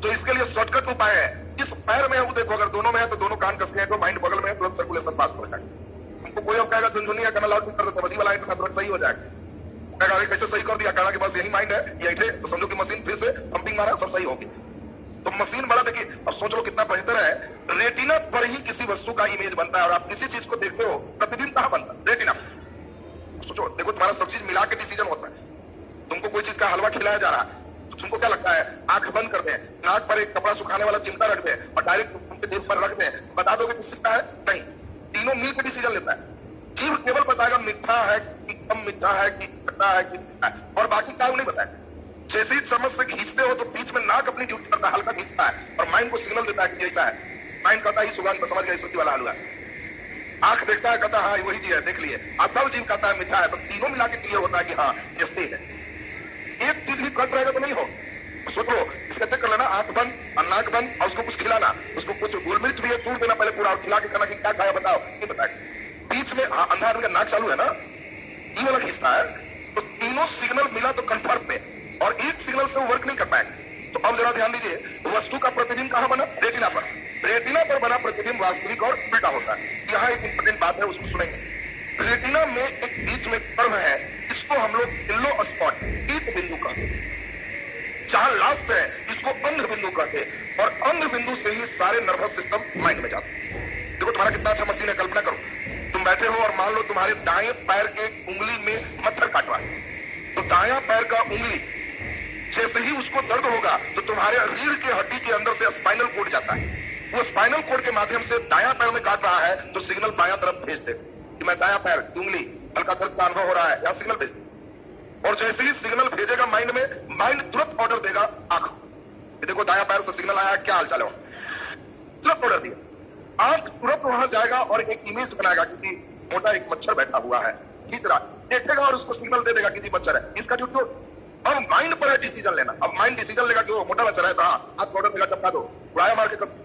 तो इसके लिए शॉर्टकट उपाय है, इस पैर में है वो देखो, अगर दोनों में है तो दोनों कान कस के, तो माइंड बगल में है, तुरंत सर्कुलेशन पास हो जाएगा। तुमको कोई कहेगा झुनझुन्नी है, कहना लाउड कर देते, बस वाला तुरंत सही हो जाएगा। कहेगा अरे कैसे सही कर दिया, कहना कि बस यही माइंड है, ये थे, तो समझो कि मशीन फिर से पंपिंग मारा, सब सही होगी। तो मशीन बड़ा देखिए, अब सोच लो कितना बेहतर है। रेटिना पर ही किसी वस्तु का इमेज बनता है और आप किसी चीज को देखते हो, प्रतिबिंब कहां बनता है, रेटिना। सोचो, देखो तुम्हारा सब चीज मिला के डिसीजन होता है। तुमको कोई चीज का हलवा खिलाया जा रहा है तो तुमको क्या लगता है, आंख बंद कर दे, नाक पर एक कपड़ा सुखाने वाला चिमटा रख दे और डायरेक्ट उनके देह पर रख दे, बता दोगे किस चीज का है, नहीं। तीनों मिल के डिसीजन लेता है। जीव केवल बताएगा मीठा है कि कम मीठा है कि खट्टा है कि है, और बाकी का नहीं बताएगा। जैसे ही चम्मच से खींचते हो तो बीच में नाक अपनी ड्यूटी करता है, हल्का खींचता है और माइंड को सिग्नल देता है कि ऐसा है। माइंड कहता है सुगंध, समझ गया इस वाला हलवा। आंख देखता है, कहता है हाँ वही चीज है, देख लिए। तब जीव कहता है मीठा है, तो तीनों मिला के क्लियर होता है कि हाँ ये सही है। एक चीज भी कट रहेगा तो नहीं हो। सोच लो, इसका चेक कर लेना, आंख बंद और नाक बंद और उसको कुछ खिलाना, उसको कुछ गोल मिर्च भी है, चूर देना पहले पूरा और खिला के कहना कि क्या खाया बताओ, नहीं बताए। बीच में अंधा आदमी का नाक चालू है ना, ये वाला खींचता है, तो तीनों सिग्नल मिला तो कंफर्म पे, और एक सिग्नल से वो वर्क नहीं कर पाएगा। तो अब जरा ध्यान दीजिए, वस्तु का प्रतिबिंब कहां बना, रेटिना पर। रेटिना पर बना प्रतिबिंब वास्तविक और उल्टा होता है। यहाँ एक इंपॉर्टेंट बात है, उसको सुनेंगे। रेटिना में एक बीच में कर्व है, इसको हम लोग येलो स्पॉट, टीत बिंदु कहते हैं। जहां लास्ट है इसको अंध बिंदु कहते हैं, और अंध बिंदु से ही सारे नर्वस सिस्टम माइंड में जाते हैं। देखो तुम्हारा कितना अच्छा मशीन है, कल्पना करो तुम बैठे हो और मान लो तुम्हारे दाएं पैर के उंगली में मच्छर काटवा है, तो दायां पैर का उंगली जैसे ही उसको दर्द होगा तो तुम्हारे रीढ़ के हड्डी के अंदर से स्पाइनल कोड जाता है। वो स्पाइनल कोड के माध्यम से दायां पैर में काट रहा है तो सिग्नल बायां तरफ भेज दे कि मैं दायां पैर की उंगली हल्का दर्द का अनुभव हो रहा है, या सिग्नल भेज दे। और जैसे ही सिग्नल भेजेगा माइंड में, माइंड तुरंत ऑर्डर देगा आंख, देखो दायां पैर से सिग्नल आया, क्या हाल चाल है, तुरंत ऑर्डर दिया। आंख तुरंत वहां जाएगा और एक इमेज बनाएगा, क्योंकि मोटा एक मच्छर बैठा हुआ है, खींच रहा, देखेगा और उसको सिग्नल दे देगा कि जी मच्छर है, इसका ड्यूटी। अब माइंड पर है डिसीजन लेना। अब माइंड डिसीजन लेगा कि वो मोटा मच्छर है, तो हाँ हाथ ऑर्डर देगा, टपका दो, उड़ाया मार के कस।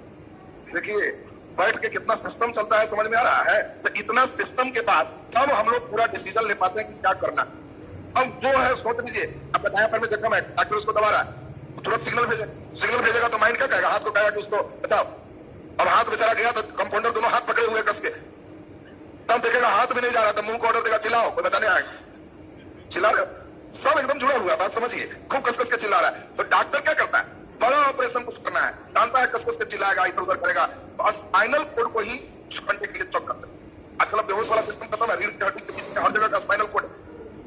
देखिए बैठ के कितना सिस्टम चलता है, समझ में आ रहा है? तो इतना सिस्टम के बाद तब हम लोग पूरा डिसीजन ले पाते हैं कि क्या करना। अब जो है सोच लीजिए, अब बताया पर में जख्म है, डॉक्टर उसको दबा रहा है, तुरंत सिग्नल भेजेगा तो माइंड क्या कहेगा? हाथ को कहेगा कि उसको बताओ। अब हाथ बेचारा गया तो कंपाउंडर दोनों हाथ पकड़े हुए कस के, तब देखेगा हाथ भी नहीं जा रहा, तो मुंह को ऑर्डर देगा चिल्लाओ, कोई बचाने आएगा। चिल्ला रहे, सब एकदम जुड़ा हुआ है, बात समझिए, खूब कस कस के चिल्ला रहा है। तो डॉक्टर क्या करता है? बड़ा ऑपरेशन कुछ करना है, जानता है कस कस के चिल्लाएगा, इधर उधर करेगा, स्पाइनल कोड को ही घंटे के लिए चौक करते हैं। आजकल बेहोश वाला सिस्टम खत्म है, रीढ़ की हड्डी के बीच में हर जगह का स्पाइनल कोड,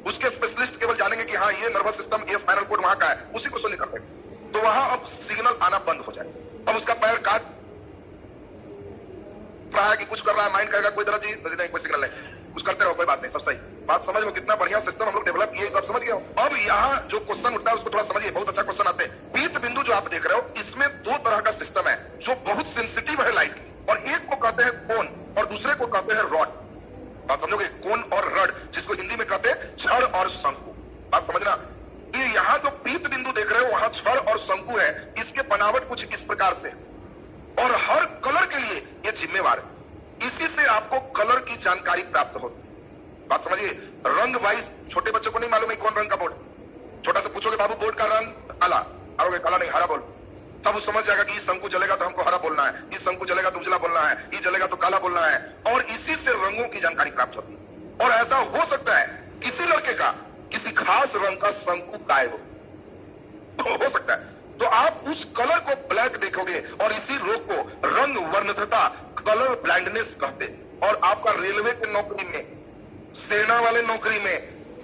उसके स्पेशलिस्ट केवल जानेंगे कि हाँ ये नर्वस सिस्टम, ये स्पाइनल कोड वहां का है, उसी को सुन करते हैं। तो वहां अब सिग्नल आना बंद हो जाए। अब उसका पैर काट रहा है कि कुछ कर रहा है, माइंड कहेगा कोई दर्द नहीं, कोई सिग्नल नहीं, कुछ करते रहो, कोई बात नहीं, सब सही। बात समझ में कितना बढ़िया सिस्टम हम लोग डेवलप किए, तो आप समझ गए हो। अब यहाँ जो क्वेश्चन उठता है उसको थोड़ा समझिए, बहुत अच्छा क्वेश्चन आते हैं। पीत बिंदु जो आप देख रहे हो, इसमें दो तरह का सिस्टम है जो बहुत सेंसिटिव है लाइट की, और एक को कहते हैं कोन और दूसरे को कहते हैं रॉड। बात समझोगे? कोन और रड, जिसको हिंदी में कहते हैं छड़ और शंकु। बात समझना, ये यहाँ जो पीत बिंदु देख रहे हो वहां छड़ और शंकु है, इसके बनावट कुछ इस प्रकार से, और हर कलर के लिए ये जिम्मेवार है। इसी से आपको कलर की जानकारी प्राप्त होती है। बात समझिए, रंग वाइज छोटे बच्चों को नहीं मालूम है कौन रंग का बोर्ड, छोटा से पूछोगे बाबू बोर्ड का रंग काला, अरे काला नहीं हरा बोल, तब वो समझ जाएगा कि इस शंकु जलेगा तो हमको हरा बोलना है, इस शंकु जलेगा तो उजला बोलना है, ये जलेगा तो काला बोलना है, और इसी से रंगों की जानकारी प्राप्त होती है। और ऐसा हो सकता है किसी लड़के का किसी खास रंग का शंकु गायब हो सकता है, तो आप उस कलर को ब्लैक देखोगे, और इसी रोग को रंग वर्णता, कलर ब्लाइंडनेस कहते। और आपका रेलवे की नौकरी में, सेना वाले नौकरी में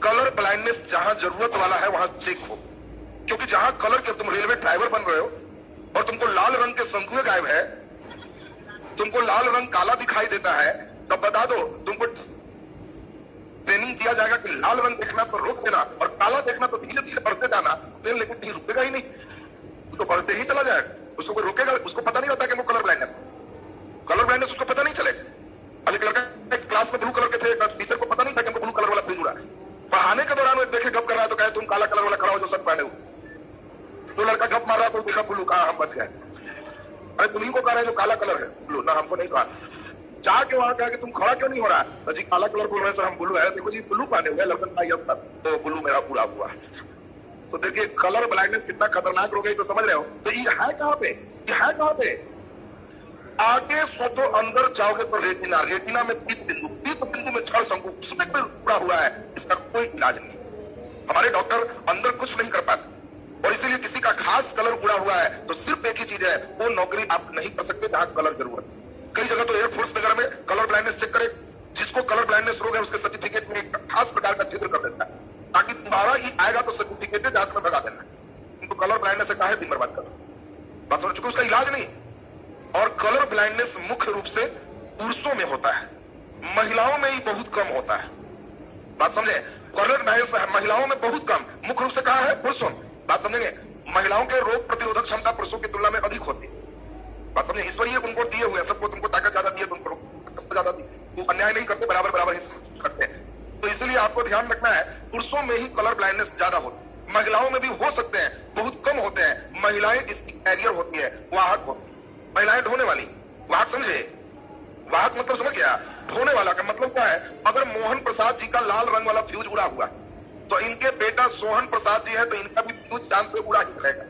कलर ब्लाइंडनेस जहां जरूरत वाला है वहां चेक हो, क्योंकि जहां कलर के, तुम रेलवे ड्राइवर बन रहे हो और तुमको लाल रंग के शंकुए गायब है, तुमको लाल रंग काला दिखाई देता है, तब बता दो, तुमको ट्रेनिंग दिया जाएगा कि लाल रंग देखना तो रोक देना और काला देखना तो धीरे धीरे बढ़ते जाना। ट्रेन लेकिन कहीं रुकेगा ही नहीं, तो बढ़ते ही चला जाएगा, उसको कोई रोकेगा? उसको पता नहीं रहता कि वो कलर ब्लाइंडनेस उसको पता नहीं चलेगा। अब एक लड़का एक क्लास में ब्लू कलर के थे, टीचर को पता नहीं था कि हमको ब्लू कलर वाला फ्रिज उड़ा है। पढ़ाने के दौरान वो देखे गप कर रहा है तो कहे तुम काला कलर वाला खड़ा हो जो शर्ट पहने हो। तो लड़का गप मार रहा तो देखा ब्लू, कहा हम बच गए। अरे तुम्ही को कह रहे हैं जो काला कलर है ब्लू, ना हमको नहीं कहा। जाके वहां कहा कि तुम खड़ा क्यों नहीं हो रहा है? तो जी काला कलर बोल रहे हैं सर, हम ब्लू है। देखो जी ब्लू पहने हुए, लड़का का यस सर, तो ब्लू मेरा पूरा हुआ। तो देखिए कलर ब्लाइंडनेस कितना खतरनाक हो गई, तो समझ रहे हो। तो ये है कहां पे? ये है कहां पे? आगे सोचो, अंदर जाओगे तो रेटिना, रेटिना में पीत बिंदु में छड़ शंकु, उसमें कोई उड़ा हुआ है, इसका कोई इलाज नहीं। हमारे डॉक्टर अंदर कुछ नहीं कर पाते, और इसीलिए किसी का खास कलर उड़ा हुआ है तो सिर्फ एक ही चीज है, वो नौकरी आप नहीं कर सकते जहां कलर जरूरत। कई जगह तो एयरफोर्स वगैरह में कलर ब्लाइंडनेस चेक करे, जिसको कलर ब्लाइंडनेस रोग है उसके सर्टिफिकेट में एक खास प्रकार का चित्र कर देता है, ताकि दोबारा ही आएगा तो सर्टिफिकेट जांच में भगा देना। इनको कलर ब्लाइंडनेस से काहे दिन बर्बाद कर, बात समझ चुके, उसका इलाज नहीं। और कलर ब्लाइंडनेस मुख्य रूप से पुरुषों में होता है, महिलाओं में ही बहुत कम होता है। बात समझे, कलर ब्लाइंडनेस महिलाओं में बहुत कम, मुख्य रूप से कहा है पुरुषों में। बात समझेंगे, महिलाओं के रोग प्रतिरोधक क्षमता पुरुषों की तुलना में अधिक होती है। बात समझे, ईश्वरीय उनको दिए हुए, सबको तुमको ताकत ज्यादा दी है, तुमको रोग ज्यादा दी, वो अन्याय नहीं करते, बराबर बराबर ही करते हैं। तो इसलिए आपको ध्यान रखना है, पुरुषों में ही कलर ब्लाइंडनेस ज्यादा होती है, महिलाओं में भी हो सकते हैं, बहुत कम होते हैं। महिलाएं इसकी कैरियर होती है, वाहक होती है। महिलाएं ढोने वाली, वाहक समझे, वाहक मतलब समझ गया, ढोने वाला का मतलब क्या है? अगर मोहन प्रसाद जी का लाल रंग वाला फ्यूज उड़ा हुआ तो इनके बेटा सोहन प्रसाद जी है, तो इनका भी फ्यूज चांद से उड़ा ही रहेगा।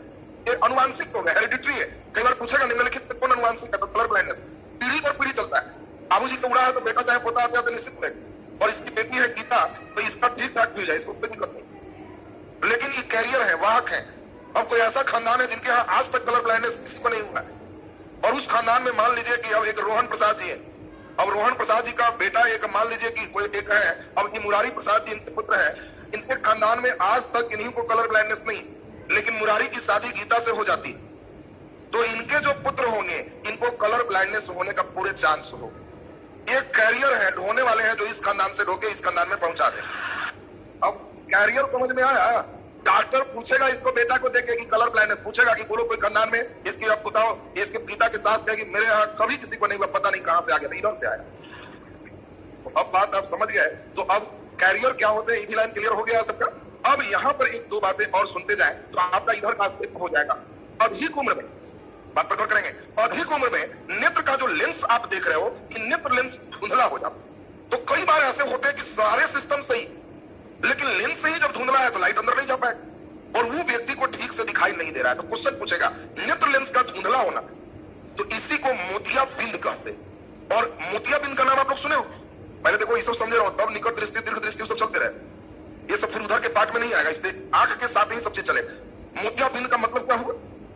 ये अनुवांशिक हो गया, हेरिडिटरी है। कई बार पूछेगा निम्नलिखित कौन अनुवांशिक है, तो कलर ब्लाइंडनेस पीढ़ी पर पीढ़ी चलता है। बाबू जी का उड़ा है तो बेटा चाहे पोता आता है तो निश्चित रहेगा, और इसकी बेटी है गीता, तो इसका ठीक ठाक फ्यूज है, इसको कोई दिक्कत नहीं, लेकिन ये कैरियर है, वाहक है। अब कोई ऐसा खानदान है जिनके यहाँ आज तक कलर ब्लाइंडनेस किसी को नहीं हुआ है, और उस खानदान में मान लीजिए कि अब एक रोहन प्रसाद जी है, अब रोहन प्रसाद जी का बेटा एक, मान लीजिए कि कोई एक है, अब ये मुरारी प्रसाद जी इनके पुत्र है, इनके खानदान में आज तक इन्हीं को कलर ब्लाइंडनेस नहीं, लेकिन मुरारी की शादी गीता से हो जाती, तो इनके जो पुत्र होंगे इनको कलर ब्लाइंडनेस होने का पूरे चांस हो। एक कैरियर है, ढोने वाले हैं जो इस खानदान से ढोके इस खानदान में पहुंचा दे। अब कैरियर समझ में आया? डॉक्टर पूछेगा इसको, बेटा को देखे कि कलर ब्लाइंडनेस, पूछेगा कि बोलो कोई खानदान में, इसकी आप बताओ, इसके पिता के सास कहेगी मेरे यहाँ कभी किसी को नहीं हुआ, पता नहीं कहां से आ गया, इधर से आया। अब बात आप समझ गए। तो अब कैरियर क्या होते हैं, ईवी लाइन क्लियर हो गया सबका। अब यहाँ पर एक दो बातें और सुनते जाएं तो आपका इधर का स्टेप हो जाएगा। अधिक उम्र में बात पर गौर करेंगे। अधिक उम्र में नेत्र का जो लेंस आप देख रहे हो, ये नेत्र लेंस धुंधला हो जाता। तो कई बार ऐसे होते हैं कि सारे सिस्टम सही, लेकिन लेंस से ही जब धुंधला है तो लाइट अंदर नहीं जा पाए और वो व्यक्ति को ठीक से दिखाई नहीं दे रहा है। तो क्वेश्चन पूछेगा, नेत्र लेंस का धुंधला होना, तो इसी को मोतियाबिंद कहते हैं। और मोतियाबिंद का नाम आप लोग सुने हो? पहले देखो ये सब समझे रहो, तब निकट दृष्टि, दीर्घ दृष्टि सब चलते रहे। ये सब फिर उधर के पार्ट में नहीं आएगा, इसलिए आंख के साथ ही सब चीज चले। मोतियाबिंद का मतलब क्या हुआ?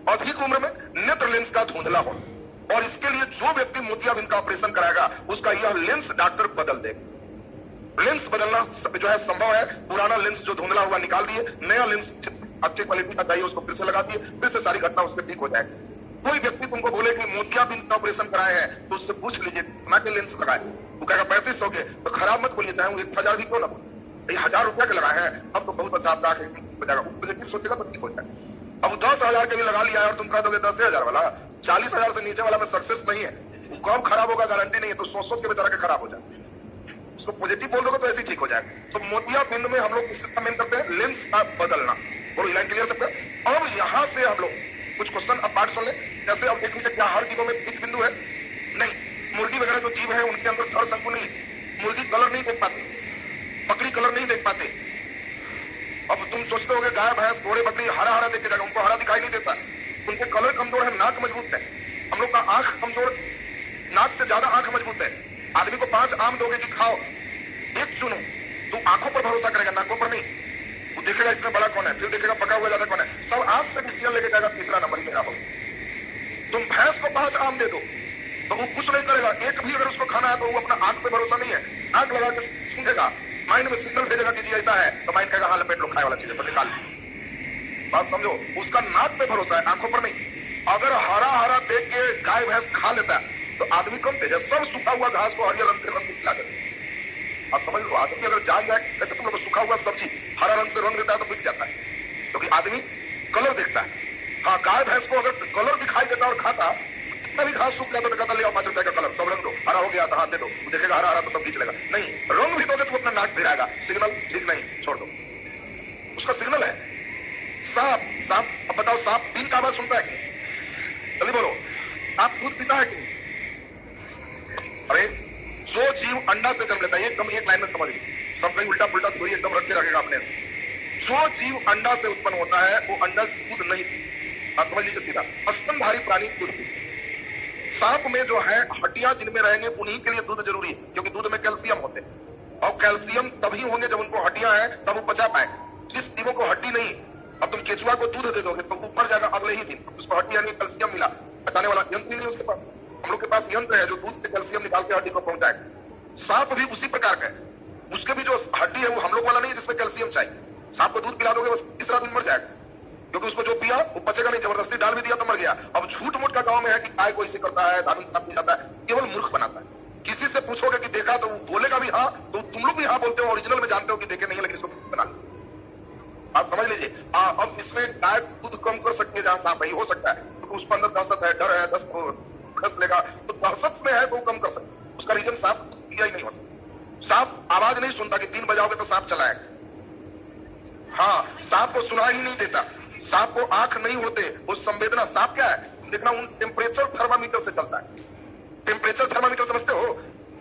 अधिक उम्र में नेत्र लेंस का धुंधला होना। और इसके लिए जो व्यक्ति मोतियाबिंद का ऑपरेशन कराएगा उसका यह लेंस डॉक्टर बदल देगा। लेंस बदलना जो है संभव है। पुराना लेंस जो धुंधला हुआ निकाल दिए, नया लेंस अच्छी क्वालिटी का चाहिए उसको फिर से लगा दिए, फिर से सारी घटना उसके ठीक हो जाएगी। कोई व्यक्ति तुमको बोले कि मोतियाबिंद का ऑपरेशन कराए हैं तो उससे पूछ लीजिए कितना के लेंस लगाए, वो कहेगा 3500 के। तो खराब मत बोलिए, चाहे 1000 भी क्यों ना, 1000 रुपया के लगाए हैं अब तो बहुत अच्छा आपका हो जाएगा, पॉजिटिव सोचेगा तो ठीक हो जाएगा। अब 10,000 के भी लगा लिया है और तुम कह दोगे 10,000 वाला, 40,000 से नीचे वाला में सक्सेस नहीं है, वो कब खराब होगा गारंटी नहीं है। तो सोच के बेचारा के खराब हो जाए, उसको पॉजिटिव बोल दोगे तो ऐसे ठीक हो जाएगा। तो मोतियाबिंद में हम लोग किस सिस्टम में करते हैं? लेंस का बदलना। और लाइन क्लियर सबका। अब यहां से हम लोग कुछ क्वेश्चन अब पार्ट सुन ले। जैसे अब देख लीजिए, क्या हर जीवों में पित्त बिंदु है? नहीं। मुर्गी वगैरह जो जीव है उनके अंदर थर्ड शंकु नहीं। मुर्गी कलर नहीं देख पाती, बकरी कलर नहीं देख पाते। अब तुम सोचते होगे गाय भैंस घोड़े बकरी हरा हरा देख के जाएगा, उनको हरा दिखाई नहीं देता, उनके कलर कमजोर है, नाक मजबूत है। हम लोग का आंख कमजोर, नाक से ज्यादा आंख मजबूत है। आदमी को 5 आम दोगे कि खाओ, एक चुनो, तो आंखों पर भरोसा करेगा, नाकों पर नहीं। वो देखेगा इसमें बड़ा कौन है, फिर देखेगा पका हुआ ज्यादा कौन है, सब आंख से डिसीजन लेके जाएगा, तीसरा नंबर मेरा हो। तुम भैंस को 5 आम दे दो तो वो कुछ नहीं करेगा, एक भी अगर उसको खाना है तो वो अपना आंख पे भरोसा नहीं है, आंख लगा के सूंघेगा, माइंड में सिग्नल भेजेगा कि जी ऐसा है, तो माइंड कहेगा हाँ लपेट लो, खाए वाला चीज है तो निकाल। बात समझो, उसका नाक पे भरोसा है, आंखों पर नहीं। अगर हरा हरा देख के गाय भैंस खा लेता है तो आदमी कम तेज है, सब सूखा हुआ घास को हरियर रंग के रंग खिला देता है। आप समझ लो, आदमी अगर जान जाए कैसे तुम लोग सूखा हुआ सब्जी हरा रंग से रंग देता है तो बिक जाता है, क्योंकि आदमी कलर देखता है। हाँ, गाय भैंस को अगर कलर दिखाई देता और खाता, कितना भी घास सूख जाता तो कहता ले आओ 5 रुपए का कलर, सब रंग दो, हरा हो गया तो हाथ दे दो, वो देखेगा हरा हरा तो सब खींच लेगा। नहीं, रंग भी दोगे तो अपना नाक भिड़ाएगा, सिग्नल ठीक नहीं, छोड़ दो, उसका सिग्नल है। सांप, सांप, अब बताओ सांप दिन का आवाज सुनता है कि? जल्दी बोलो, सांप दूध पीता है कि? अरे जो जीव अंडा से जन्म लेता है, एकदम एक लाइन में समझ लो, सब कहीं उल्टा पुल्टा थोड़ी एकदम रख के रखेगा अपने। जो जीव अंडा से उत्पन्न होता है वो अंडा से दूध नहीं, आप समझ लीजिए सीधा, स्तनधारी प्राणी दूध। सांप में जो है हड्डियां जिनमें रहेंगे उन्हीं के लिए दूध जरूरी है, क्योंकि दूध में कैल्शियम होते हैं और कैल्शियम तभी होंगे जब उनको हड्डियां हैं तब वो पचा पाए। जिस जीवों को हड्डी नहीं, अब तुम केचुआ को दूध दे दोगे तो वो मर जाएगा अगले ही दिन, उसको हड्डी यानी कैल्शियम मिला, पचाने वाला यंत्र नहीं है उसके पास। हम लोग के पास यंत्र है जो दूध से कैल्शियम निकाल के हड्डी को पहुंचाएगा। सांप भी उसी प्रकार का है, उसके भी जो हड्डी है वो हम लोग वाला नहीं है जिसमें कैल्शियम चाहिए। सांप को दूध पिला दोगे बस तीसरा दिन मर जाएगा, क्योंकि उसको जो पिया वो पचेगा नहीं, जबरदस्ती डाल भी दिया तो मर गया। अब झूठ मूठ का गांव में है कि गाय को इसे करता है, धामिन सांप पी जाता है, केवल मूर्ख बनाता है। किसी से पूछोगे कि देखा तो वो बोलेगा भी हाँ, तो तुम लोग भी हाँ बोलते हो, ओरिजिनल में जानते हो कि देखे नहीं है, लेकिन इसको बना लो। आप समझ लीजिए। अब इसमें गाय दूध कम कर सकती है जहां सांप है, हो सकता है क्योंकि उसके अंदर दहशत है, डर है, दस लेगा तो दहशत में है तो वो कम कर सकता है। उसका रीजन सांप किया ही नहीं हो सकता। सांप आवाज नहीं सुनता कि 3 बजाओगे तो सांप चलाएगा, हाँ, सांप को सुनाई ही नहीं देता, सांप को आंख नहीं होते, वो संवेदना। सांप क्या है देखना, उन टेम्परेचर थर्मामीटर से चलता है। टेम्परेचर थर्मामीटर समझते हो?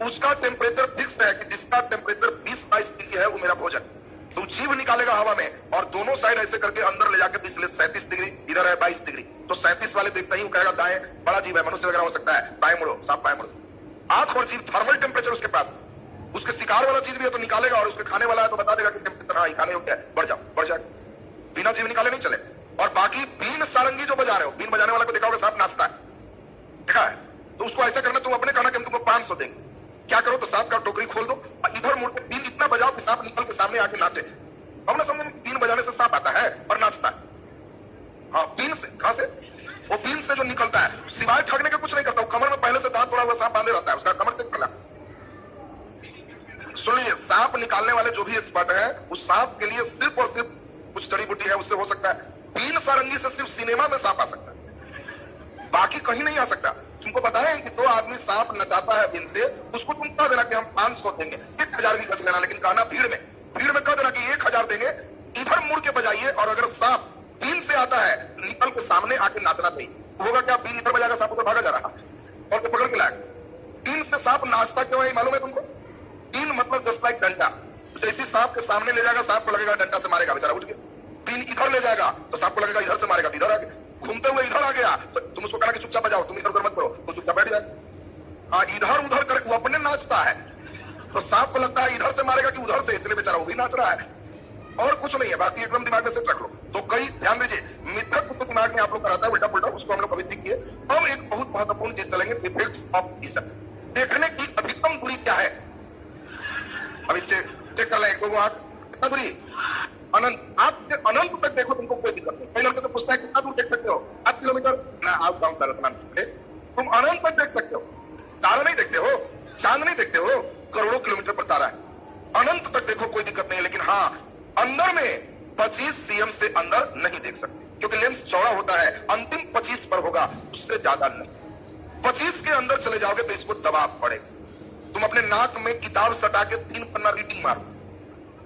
उसका टेम्परेचर फिक्स है कि जिसका टेम्परेचर 20-22 डिग्री है वो मेरा भोजन। तो जीभ निकालेगा हवा में और दोनों साइड ऐसे करके अंदर ले जाके 37 डिग्री, इधर है 22 डिग्री, तो 37 वाले देखते ही वो कहेगा दाएं, बड़ा जीभ है, मनुष्य वगैरह हो सकता है, बाएं मुड़ो, सांप बाएं मुड़ो। आंख और जीभ थर्मल टेम्परेचर उसके पास, उसके शिकार वाला चीज भी है तो निकालेगा, और उसके खाने वाला है तो बता देगा कि टेम्परेचर हाँ खाने हो क्या है, बढ़ जाओ, बढ़ जाए, बिना जीभ निकाले नहीं चले। और बाकी बीन सारंगी जो बजा रहे हो, बीन बजाने वाला को देखा होगा सांप नाचता है, देखा है, तो उसको ऐसा करना, तुम अपने कहना कि हम तुमको 500 देंगे, क्या करो तो सांप का टोकरी खोल दो और इधर मुड़ के बीन इतना बजाओ कि सांप निकल के सामने आके नाचे। अब ना समझ, बीन बजाने से सांप आता है और नाचता है। हाँ, बीन से, कहां से? वो बीन से जो निकलता है, सिवाय ठगने के कुछ नहीं करता, वो कमर में पहले से दांत तोड़ा हुआ सांप बांधे रहता है, उसका कमर तक खुला। सुनिए, सांप निकालने वाले जो भी एक्सपर्ट है, उस सांप के लिए सिर्फ और सिर्फ कुछ जड़ी बूटी है, उससे हो सकता है। बीन सारंगी से सिर्फ सिनेमा में सांप आ सकता है, बाकी कहीं नहीं आ सकता। तुमको बताएं कि 2 आदमी सांप नचाता है बिन से, उसको तुम कह देना कि हम 500 देंगे, 1000 भी कस लेना, लेकिन कहना भीड़ में कह देना कि 1000 देंगे, इधर मुड़ के बजाइए, और अगर सांप बीन से आता है निकल के सामने आके नाचना चाहिए। होगा क्या, बीन इधर बजाएगा, सांप उधर भागा जा रहा और के पकड़ के लाएगा। बीन से सांप नाचता क्यों है मालूम है तुमको? बीन मतलब जस्ट लाइक डंडा, जैसे सांप के सामने ले जाएगा, सांप को लगेगा डंडा से मारेगा, बेचारा उठ के। बीन इधर ले जाएगा तो सांप को लगेगा इधर से मारेगा, इधर आ गया, घूमते हुए इधर आ गया तो तुम उसको कहना कि चुपचाप बजाओ, तुम इधर उधर मत करो, तो चुपचाप बैठ जाए। हाँ, इधर उधर कर वो अपने नाचता है, तो सांप को लगता है इधर से मारेगा कि उधर से, इसलिए बेचारा वो भी नाच रहा है, और कुछ नहीं है। बाकी एकदम दिमाग में सेट रख लो। तो कई ध्यान दीजिए, मिथक तो दिमाग में आप लोग कराता है उल्टा पुल्टा, उसको हम लोग कभी सीखिए। अब एक बहुत महत्वपूर्ण चीज चलेंगे, इफेक्ट्स ऑफ विजन। देखने की अधिकतम दूरी क्या है? अभी चेक कर लें, 1-2 आंख कितना दूरी? अनंत। आंख से अनंत तक देखो, तुमको कोई दिक्कत नहीं। कई लड़के से पूछता है कितना दूर देख सकते हो? 8 किलोमीटर ना, आप गांव सारा तुम अनंत तक देख सकते हो। तारा नहीं देखते हो, चांद नहीं देखते हो, करोड़ों किलोमीटर पर तारा है। अनंत तक देखो, कोई दिक्कत नहीं, लेकिन हाँ, अंदर में 25 cm से अंदर नहीं देख सकते, क्योंकि लेंस चौड़ा होता है, अंतिम 25 पर होगा, उससे ज्यादा नहीं। 25 के अंदर चले जाओगे तो इसको दबाव पड़ेगा। तुम अपने नाक में किताब सटा के 3 पन्ना रीडिंग मारो,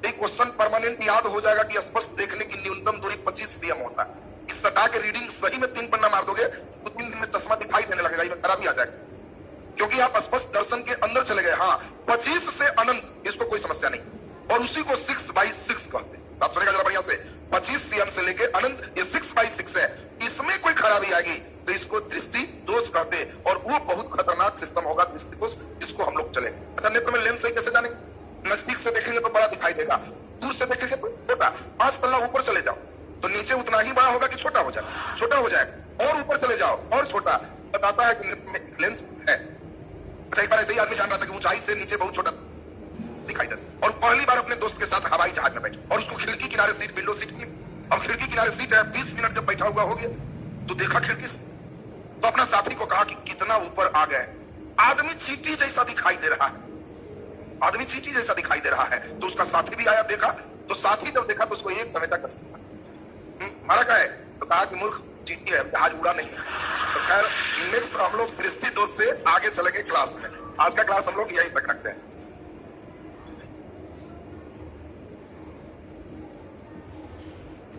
एक क्वेश्चन परमानेंट याद हो जाएगा कि स्पष्ट देखने की न्यूनतम दूरी 25 cm होता है। इस सटा के रीडिंग सही में 3 पन्ना मार दोगे तो 3 दिन में चश्मा दिखाई देने लगेगा, ये खराबी आ जाएगा, क्योंकि आप स्पष्ट दर्शन के अंदर चले गए। हाँ, 25 से अनंत, इसको कोई समस्या नहीं, और उसी को 6/6 कहते हैं। आप सुनेगा जरा बढ़िया से, 25 cm से लेके अनंत, ये 6/6 है। इसमें कोई खराबी आएगी तो इसको दृष्टि दोष कहते हैं, और वो बहुत खतरनाक सिस्टम होगा दृष्टि दोष, जिसको हम लोग चले। अच्छा, नेत्र में लेंस है, कैसे जाने? नजदीक से देखेंगे तो बड़ा दिखाई देगा, दूर से देखेंगे तो छोटा। 5 तल्ला ऊपर चले जाओ तो नीचे उतना ही बड़ा होगा कि छोटा हो जाए, छोटा हो जाए, और ऊपर चले जाओ और छोटा। बताता है कि नेत्र में लेंस है। अच्छा, एक बार ऐसे ही आदमी जान रहा था कि ऊंचाई से नीचे बहुत छोटा दिखाई देता, और पहली बार अपने दोस्त के साथ हवाई जहाज में बैठा, और उसको खिड़की किनारे सीट, विंडो सीट मिली। अब खिड़की किनारे सीट है, 20 मिनट जब बैठा हुआ हो गया तो देखा खिड़की से, तो अपना साथी को कहा कि कितना ऊपर आ गए। आदमी चींटी जैसा दिखाई दे रहा है, आदमी चींटी जैसा दिखाई दे रहा है। तो उसका साथी भी आया, देखा, तो साथी जब देखा तो उसको एक समेटा कर मारा क्या है, तो कहा कि मूर्ख, चींटी है, जहाज उड़ा नहीं है। तो खैर, नेक्स्ट हम लोग दृष्टि दोष से आगे चलेंगे क्लास में। आज का क्लास हम लोग यहीं तक रखते हैं।